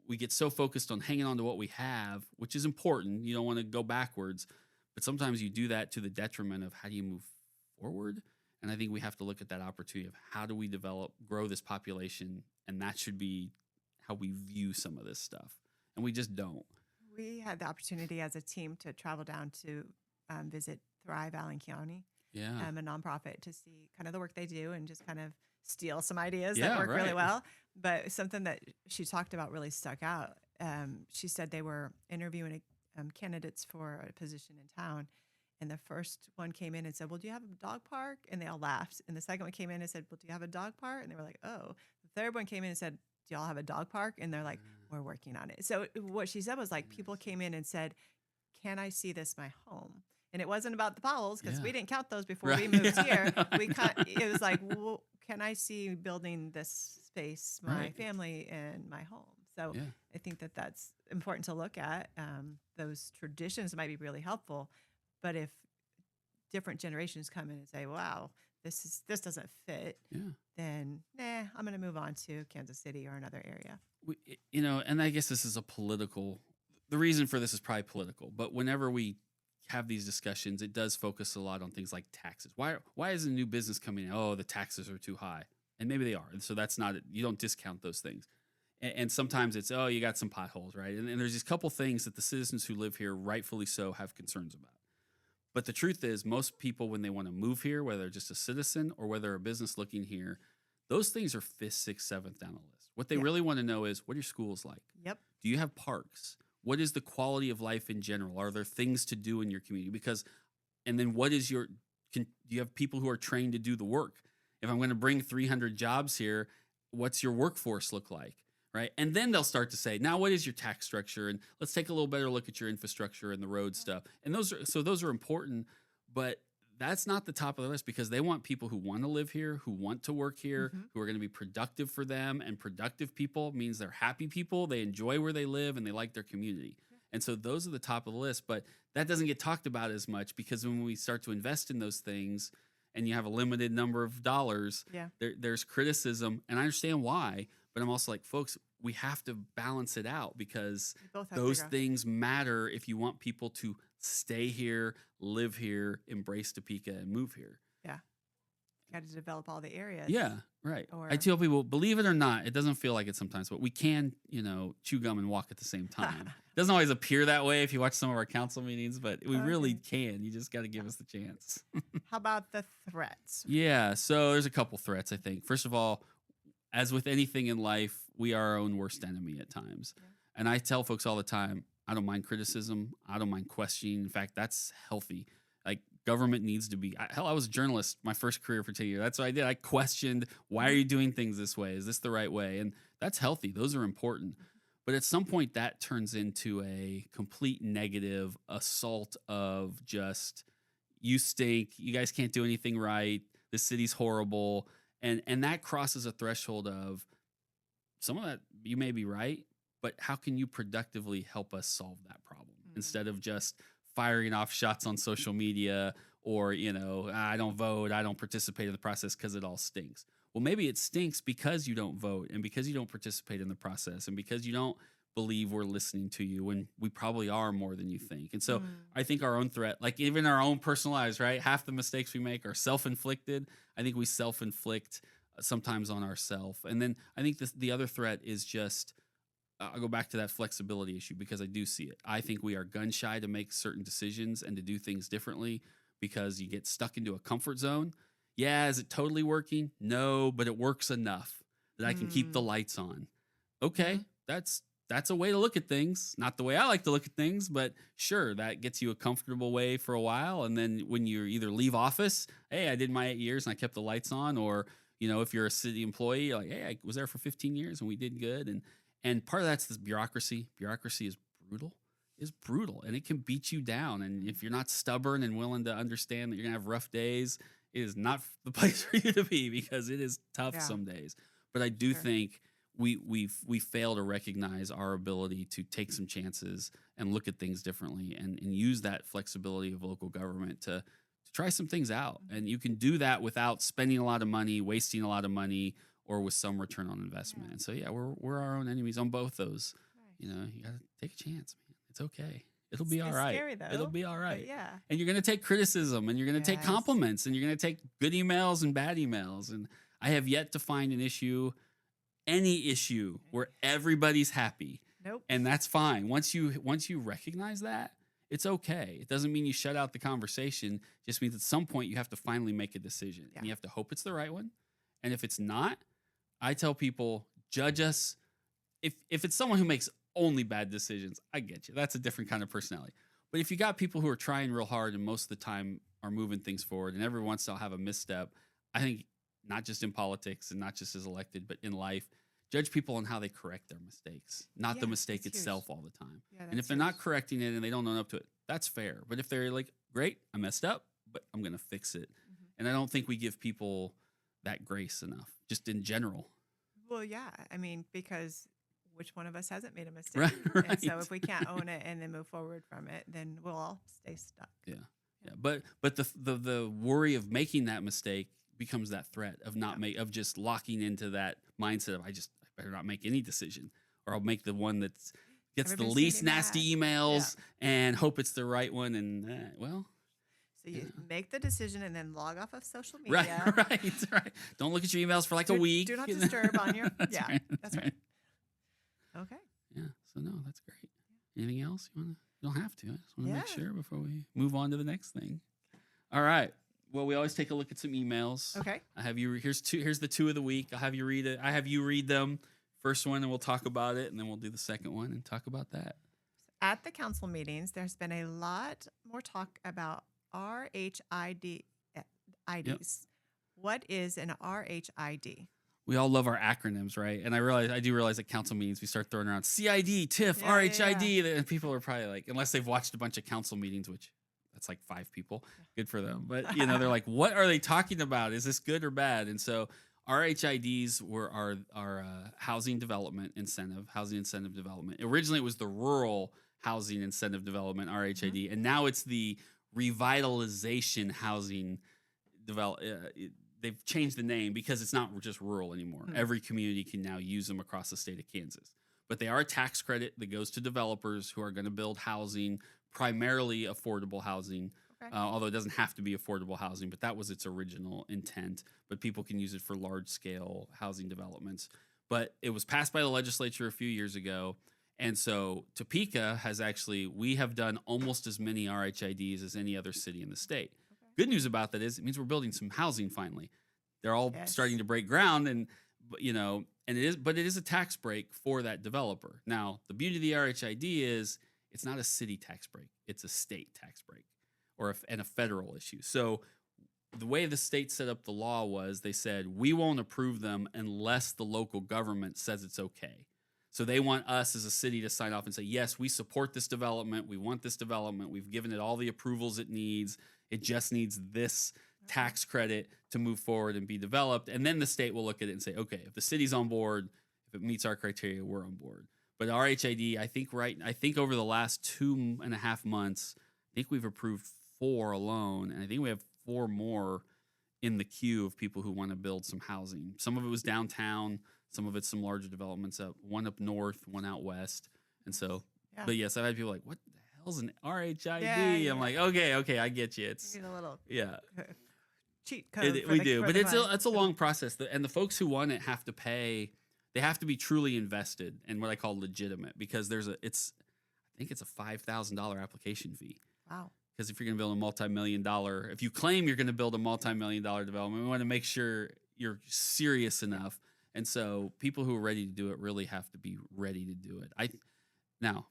we get so focused on hanging on to what we have, which is important. You don't want to go backwards, but sometimes you do that to the detriment of how do you move forward. And I think we have to look at that opportunity of how do we grow this population, and that should be how we view some of this stuff. And we just don't. We had the opportunity as a team to travel down to visit Thrive Allen County, a nonprofit, to see kind of the work they do and just kind of steal some ideas that work really well. But something that she talked about really stuck out. She said they were interviewing candidates for a position in town. And the first one came in and said, well, do you have a dog park? And they all laughed. And the second one came in and said, well, do you have a dog park? And they were like, oh. The third one came in and said, do y'all have a dog park? And they're like, we're working on it. So what she said was like, people came in and said, can I see this my home? And it wasn't about the potholes, because we didn't count those before we moved here. It was like, well, can I see building this space, my family and my home? So I think that that's important to look at. Those traditions might be really helpful, but if different generations come in and say, wow, this doesn't fit, then I'm going to move on to Kansas City or another area. And I guess this is the reason for this is probably political, but whenever we have these discussions, it does focus a lot on things like taxes. Why is a new business coming in? Oh, the taxes are too high. And maybe they are. And so that's not, you don't discount those things. And sometimes it's, oh, you got some potholes, right? And there's these couple things that the citizens who live here, rightfully so, have concerns about. But the truth is, most people, when they want to move here, whether they're just a citizen or whether a business looking here, those things are 5th, 6th, 7th down the list. What they really want to know is, what are your schools like? Yep. Do you have parks? What is the quality of life in general? Are there things to do in your community? And then what is do you have people who are trained to do the work? If I'm going to bring 300 jobs here, what's your workforce look like? Right. And then they'll start to say, now, what is your tax structure? And let's take a little better look at your infrastructure and the road stuff. And those are important, but that's not the top of the list, because they want people who want to live here, who want to work here, who are going to be productive for them. And productive people means they're happy people. They enjoy where they live and they like their community. And so those are the top of the list, but that doesn't get talked about as much, because when we start to invest in those things and you have a limited number of dollars, there's criticism, and I understand why, but I'm also like, folks, we have to balance it out, because those things matter if you want people to stay here, live here, embrace Topeka, and move here. Yeah. Got to develop all the areas. Yeah, right. I tell people, believe it or not, it doesn't feel like it sometimes, but we can, chew gum and walk at the same time. It doesn't always appear that way if you watch some of our council meetings, but we really can. You just got to give us the chance. How about the threats? Yeah, so there's a couple threats, I think. First of all, as with anything in life, we are our own worst enemy at times. Yeah. And I tell folks all the time, I don't mind criticism. I don't mind questioning. In fact, that's healthy. Like, government needs to be, I was a journalist my first career for 10 years. That's what I did. I questioned, why are you doing things this way? Is this the right way? And that's healthy. Those are important. But at some point that turns into a complete negative assault of just, you stink. You guys can't do anything right. The city's horrible. And that crosses a threshold of, some of that you may be right, but how can you productively help us solve that problem instead of just firing off shots on social media or, I don't vote, I don't participate in the process because it all stinks. Well, maybe it stinks because you don't vote and because you don't participate in the process and because you don't believe we're listening to you when we probably are more than you think. And so Mm. I think our own threat, like even our own personal lives, right? Half the mistakes we make are self-inflicted. I think we self-inflict sometimes on ourselves. And then I think the other threat is just, I'll go back to that flexibility issue because I do see it. I think we are gun shy to make certain decisions and to do things differently because you get stuck into a comfort zone. Yeah, is it totally working? No, but it works enough that I can keep the lights on. Okay, that's a way to look at things. Not the way I like to look at things, but sure, that gets you a comfortable way for a while. And then when you either leave office, hey, I did my 8 years and I kept the lights on, or if you're a city employee, you're like, hey, I was there for 15 years and we did good. And part of that's this bureaucracy. Bureaucracy is brutal, and it can beat you down. And if you're not stubborn and willing to understand that you're gonna have rough days, it is not the place for you to be because it is tough some days. But I do think we fail to recognize our ability to take some chances and look at things differently and use that flexibility of local government to try some things out. And you can do that without spending a lot of money, wasting a lot of money, or with some return on investment. And so, we're our own enemies on both those. You got to take a chance, man. It's okay. It'll be all right. Scary, though, It'll be all right. yeah. And you're going to take criticism, and you're going to take compliments, and you're going to take good emails and bad emails. And I have yet to find any issue where everybody's happy. Nope. And that's fine. Once you recognize that, it's okay. It doesn't mean you shut out the conversation. It just means at some point you have to finally make a decision. And you have to hope it's the right one. And if it's not, I tell people, judge us. If it's someone who makes only bad decisions, I get you. That's a different kind of personality. But if you got people who are trying real hard and most of the time are moving things forward, and every once in a while have a misstep, I think not just in politics and not just as elected, but in life, judge people on how they correct their mistakes, not the mistake itself all the time. And if they're not correcting it and they don't own up to it, that's fair. But if they're like, great, I messed up, but I'm going to fix it. And I don't think we give people that grace enough, just in general. Well, yeah. I mean, because which one of us hasn't made a mistake? Right. And so if we can't own it and then move forward from it, then we'll all stay stuck. Yeah. But the worry of making that mistake becomes that threat of of just locking into that mindset of I better not make any decision, or I'll make the one that gets the least nasty emails and hope it's the right one. And so you make the decision and then log off of social media. Right. Don't look at your emails for a week. Do not disturb on your. That's right. Okay. Yeah. So no, that's great. Anything else you want to? You don't have to. I just want to make sure before we move on to the next thing. All right. Well, we always take a look at some emails. Okay. I have you. Here's the 2 of the week. I'll have you read it. I have you read them. First one, and we'll talk about it, and then we'll do the second one and talk about that. At the council meetings, there's been a lot more talk about RHID IDs. Yep. What is an RHID? We all love our acronyms, right? And I do realize at council meetings we start throwing around CID, TIF, RHID, and people are probably like, unless they've watched a bunch of council meetings, which that's like 5 people, good for them. But they're like, what are they talking about? Is this good or bad? And so RHIDs were our housing incentive development. Originally, it was the rural housing incentive development, RHID, and now it's the revitalization housing they've changed the name because it's not just rural anymore. Every community can now use them across the state of Kansas. But they are a tax credit that goes to developers who are going to build housing, primarily affordable housing, although it doesn't have to be affordable housing, but that was its original intent. But people can use it for large-scale housing developments. But it was passed by the legislature a few years ago, and so Topeka we have done almost as many RHIDs as any other city in the state. Good news about that is it means we're building some housing finally. They're all starting to break ground, and it is a tax break for that developer. Now, the beauty of the RHID is it's not a city tax break; it's a state tax break, and a federal issue. So, the way the state set up the law was they said we won't approve them unless the local government says it's okay. So they want us as a city to sign off and say, yes, we support this development. We want this development. We've given it all the approvals it needs. It just needs this tax credit to move forward and be developed. And then the state will look at it and say, okay, if the city's on board, if it meets our criteria, we're on board. But RHID, I think over the last 2.5 months, I think we've approved 4 alone. And I think we have 4 more in the queue of people who want to build some housing. Some of it was downtown. Some of it's some larger developments one up north, one out west. And so, Yeah. but yes, I've had people like, what the hell's an RHID? Yeah, I'm like, okay, I get you. It's You need a little yeah, cheat code. we do, for but the it's client. a long process. And the folks who want it have to pay. They have to be truly invested and what I call legitimate, because I think it's a $5,000 application fee. Wow. Because if you're going to build a multi-million-dollar, if you claim you're going to build a multi-million-dollar development, we want to make sure you're serious enough. And so people who are ready to do it really have to be ready to do it. Now,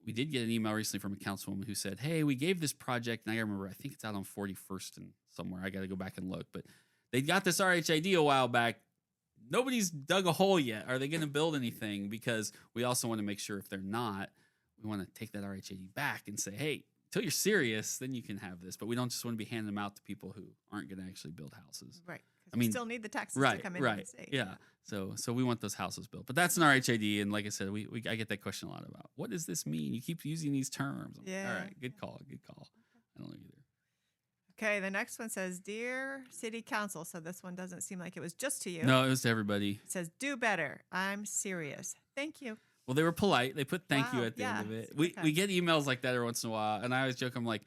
we did get an email recently from a councilwoman who said, hey, we gave this project, and I remember, I think it's out on 41st and somewhere. I got to go back and look. But they got this RHID a while back. Nobody's dug a hole yet. Are they going to build anything? Because we also want to make sure if they're not, we want to take that RHID back and say, hey, until you're serious, then you can have this. But we don't just want to be handing them out to people who aren't going to actually build houses. Right. I mean, we still need the taxes to come in and stay. Yeah. So we want those houses built. But that's an RHID. And like I said, I get that question a lot about, what does this mean? You keep using these terms. I'm like, all right, good call. I don't know either. Okay, the next one says, Dear City Council. So this one doesn't seem like it was just to you. No, it was to everybody. It says, do better. I'm serious. Thank you. Well, they were polite. They put thank you Wow, at the end of it. okay. We get emails like that every once in a while, and I always joke, I'm like,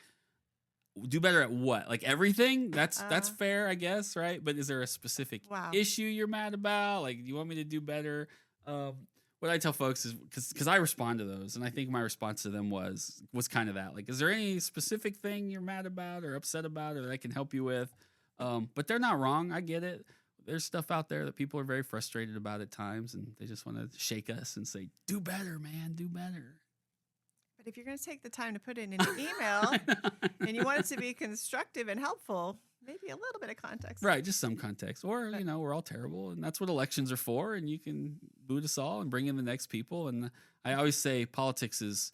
do better at what? Like everything? That's fair, I guess, right? But is there a specific issue you're mad about? Like, do you want me to do better? What I tell folks is, because I respond to those, and I think my response to them was kind of that. Like, is there any specific thing you're mad about or upset about or that I can help you with? But they're not wrong. I get it. There's stuff out there that people are very frustrated about at times, and they just want to shake us and say, do better, man, do better. But if you're going to take the time to put it in an email and you want it to be constructive and helpful, maybe a little bit of context. Right, just some context. Or, we're all terrible, and that's what elections are for, and you can boot us all and bring in the next people. And I always say politics is,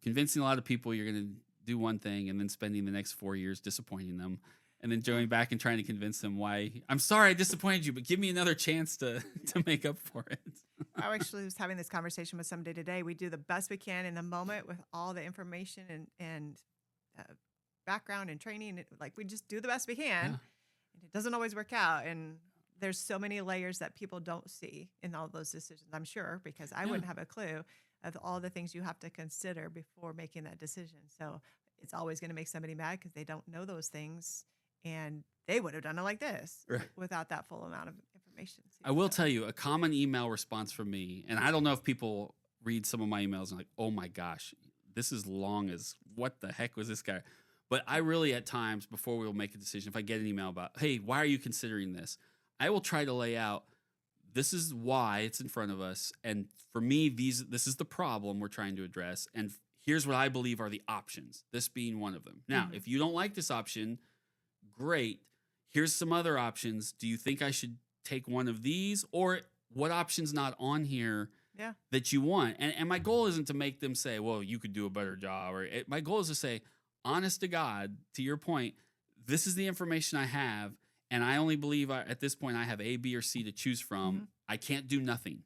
convincing a lot of people you're going to do one thing and then spending the next 4 years disappointing them. And then going back and trying to convince them why, I'm sorry I disappointed you, but give me another chance to make up for it. I actually was having this conversation with somebody today. We do the best we can in the moment with all the information and background and training. Like, we just do the best we can. Yeah. And it doesn't always work out. And there's so many layers that people don't see in all those decisions, I'm sure, because I wouldn't have a clue of all the things you have to consider before making that decision. So it's always going to make somebody mad because they don't know those things. And they would have done it like this without that full amount of information. I will tell you a common email response from me, and I don't know if people read some of my emails and like, oh my gosh, this is long as what the heck was this guy? But I really, at times, before we will make a decision, if I get an email about, hey, why are you considering this? I will try to lay out, this is why it's in front of us. And for me, this is the problem we're trying to address. And here's what I believe are the options, this being one of them. Now, if you don't like this option, great. Here's some other options. Do you think I should take one of these, or what option's not on here that you want? And my goal isn't to make them say, well, you could do a better job. My goal is to say, honest to God, to your point, this is the information I have, and I only believe at this point I have A, B, or C to choose from. I can't do nothing.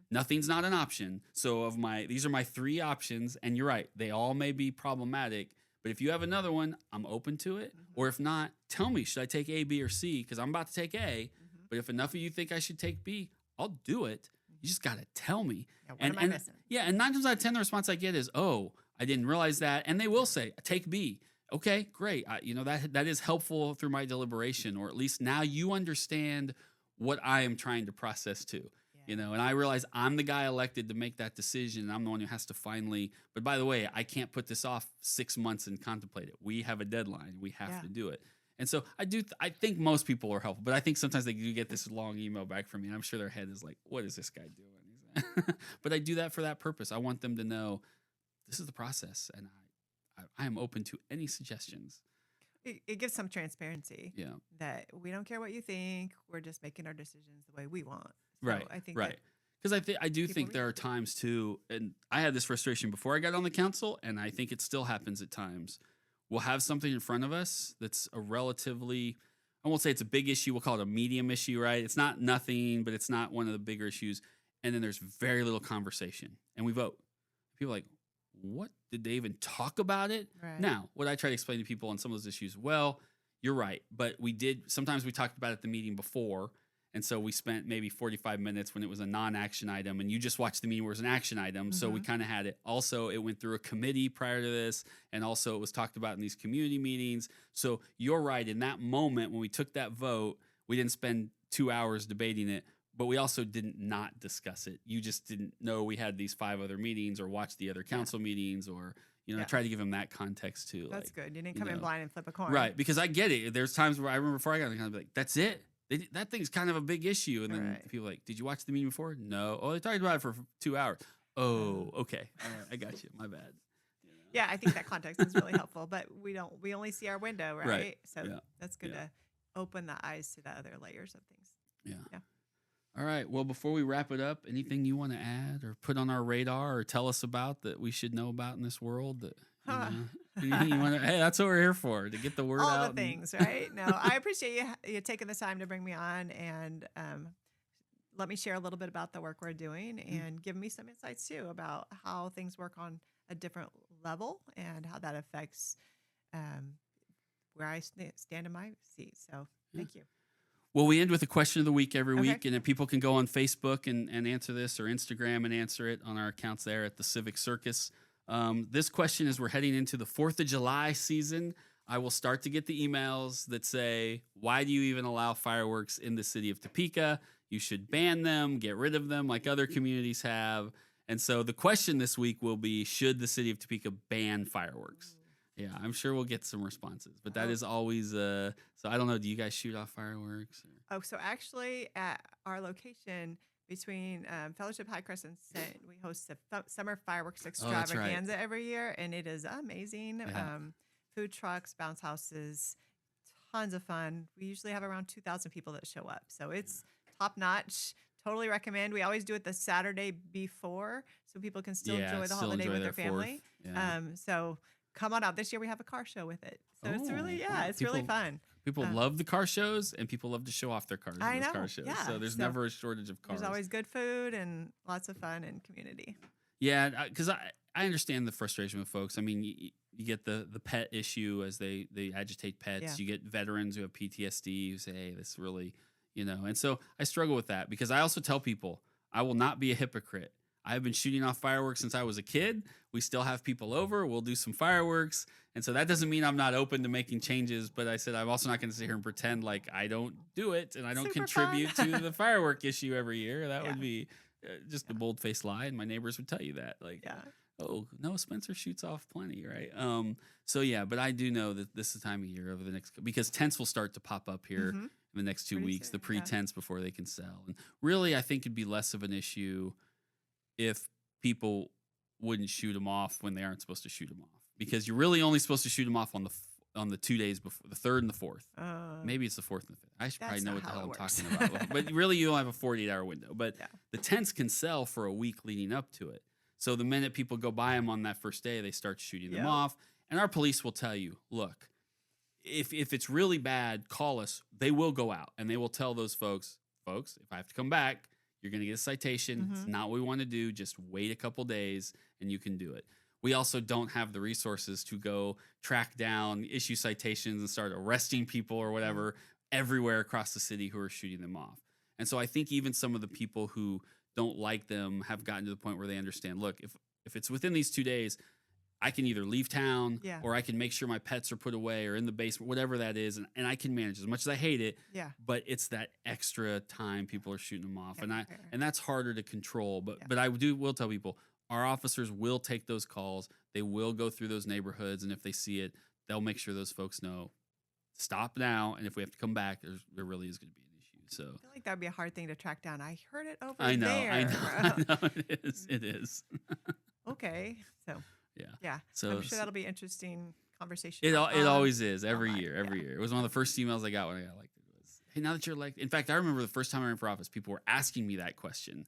Nothing's not an option. So these are my three options, and you're right, they all may be problematic. But if you have another one, I'm open to it. Or if not, tell me, should I take A, B, or C? Because I'm about to take A. But if enough of you think I should take B, I'll do it. You just got to tell me. Yeah, what am I missing? Yeah, and 9 times out of 10, the response I get is, oh, I didn't realize that. And they will say, take B. Okay, great. That is helpful through my deliberation. Or at least now you understand what I am trying to process too. And I realize I'm the guy elected to make that decision. And I'm the one who has to finally, but by the way, I can't put this off 6 months and contemplate it. We have a deadline. We have to do it. And so I think most people are helpful, but I think sometimes they do get this long email back from me, and I'm sure their head is like, what is this guy doing? But I do that for that purpose. I want them to know this is the process, and I am open to any suggestions. It gives some transparency. Yeah. That we don't care what you think. We're just making our decisions the way we want. Right. I think because I do think there are times too, and I had this frustration before I got on the council, and I think it still happens at times. We'll have something in front of us that's a relatively, I won't say it's a big issue, we'll call it a medium issue, right? It's not nothing, but it's not one of the bigger issues. And then there's very little conversation, and we vote. People are like, what? Did they even talk about it? Right. Now, what I try to explain to people on some of those issues, well, you're right, but sometimes we talked about it at the meeting before, And so we spent maybe 45 minutes when it was a non-action item, and you just watched the meeting where it was an action item. So we kind of had it. Also, it went through a committee prior to this, and also it was talked about in these community meetings. So you're right. In that moment, when we took that vote, we didn't spend 2 hours debating it, but we also didn't not discuss it. You just didn't know we had these 5 other meetings or watch the other council meetings or, try to give them that context too. That's good. You didn't come in blind and flip a coin. Right. Because I get it. There's times where I remember before I got in, like, that's it. That thing's kind of a big issue. And then people are like, did you watch the meeting before? No. Oh, they talked about it for 2 hours. Oh, okay. All right. I got you. My bad. Yeah, I think that context is really helpful, but we only see our window, right? So that's good to open the eyes to the other layers of things. Yeah. All right. Well, before we wrap it up, anything you want to add or put on our radar or tell us about that we should know about in this world that anything you want to, hey, that's what we're here for, to get the word out. All the things, right? No, I appreciate you taking the time to bring me on and let me share a little bit about the work we're doing and give me some insights too about how things work on a different level and how that affects where I stand in my seat. So thank you. Well, we end with a question of the week every week, and then people can go on Facebook and answer this, or Instagram and answer it on our accounts there at the Civic Circus. This question is, we're heading into the 4th of July season. I will start to get the emails that say, why do you even allow fireworks in the city of Topeka? You should ban them, get rid of them like other communities have. And so the question this week will be, should the city of Topeka ban fireworks? Yeah, I'm sure we'll get some responses, but that is always, so I don't know, do you guys shoot off fireworks? Oh, so actually at our location between Fellowship, Highcrest, and Cent, we host a summer fireworks extravaganza every year, and it is amazing. Food trucks, bounce houses, tons of fun. We usually have around 2,000 people that show up, so it's top notch. Totally recommend. We always do it the Saturday before, so people can still enjoy the holiday with their family. So come on out. This year we have a car show with it. So it's really, it's really fun. People love the car shows, and people love to show off their cars in those car shows. Yeah. So there's never a shortage of cars. There's always good food and lots of fun and community. Yeah, because I understand the frustration with folks. I mean, you get the pet issue as they agitate pets. Yeah. You get veterans who have PTSD who say, hey, this really, And so I struggle with that, because I also tell people I will not be a hypocrite. I've been shooting off fireworks since I was a kid. We still have people over. We'll do some fireworks. And so that doesn't mean I'm not open to making changes. But I said I'm also not going to sit here and pretend like I don't do it and I don't contribute to the firework issue every year. That would be just a bold-faced lie. And my neighbors would tell you that. Like, oh, no, Spencer shoots off plenty, right? But I do know that this is the time of year over the next, because tents will start to pop up here in the next 2 weeks, soon, the pre-tents before they can sell. And really, I think it'd be less of an issue if people wouldn't shoot them off when they aren't supposed to shoot them off, because you're really only supposed to shoot them off on the 2 days before, the 3rd and the 4th. Maybe it's the 4th and the 5th. I should probably know what the hell I'm talking about. But really, you only have a 48-hour window. But the tents can sell for a week leading up to it. So the minute people go buy them on that first day, they start shooting them off. And our police will tell you, look, if it's really bad, call us. They will go out and they will tell those folks, if I have to come back, you're going to get a citation. It's not what we want to do. Just wait a couple days and you can do it. We also don't have the resources to go track down, issue citations, and start arresting people or whatever everywhere across the city who are shooting them off. And so I think even some of the people who don't like them have gotten to the point where they understand, look, if it's within these 2 days, I can either leave town or I can make sure my pets are put away or in the basement, whatever that is. And I can manage as much as I hate it. But it's that extra time people are shooting them off. And that's harder to control. But I will tell people, our officers will take those calls. They will go through those neighborhoods. And if they see it, they'll make sure those folks know, stop now. And if we have to come back, there really is going to be an issue. So I feel like that would be a hard thing to track down. I heard it over there. I know it is. It is. Okay. So. Yeah. So I'm sure that'll be interesting conversation. It always is every year. It was one of the first emails I got when I got elected. Was, hey, now that you're elected. In fact, I remember the first time I ran for office, people were asking me that question.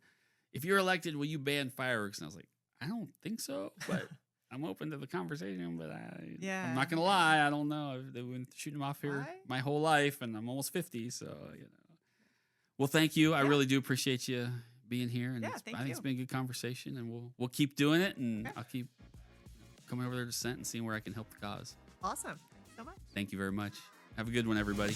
If you're elected, will you ban fireworks? And I was like, I don't think so, but I'm open to the conversation. But I'm not gonna lie, I don't know. I've been shooting them off here my whole life, and I'm almost 50. So Well, thank you. I really do appreciate you being here, and I think it's been a good conversation, and we'll keep doing it, and I'll keep coming over there to Cent and seeing where I can help the cause. Awesome. Thanks so much. Thank you very much. Have a good one, everybody.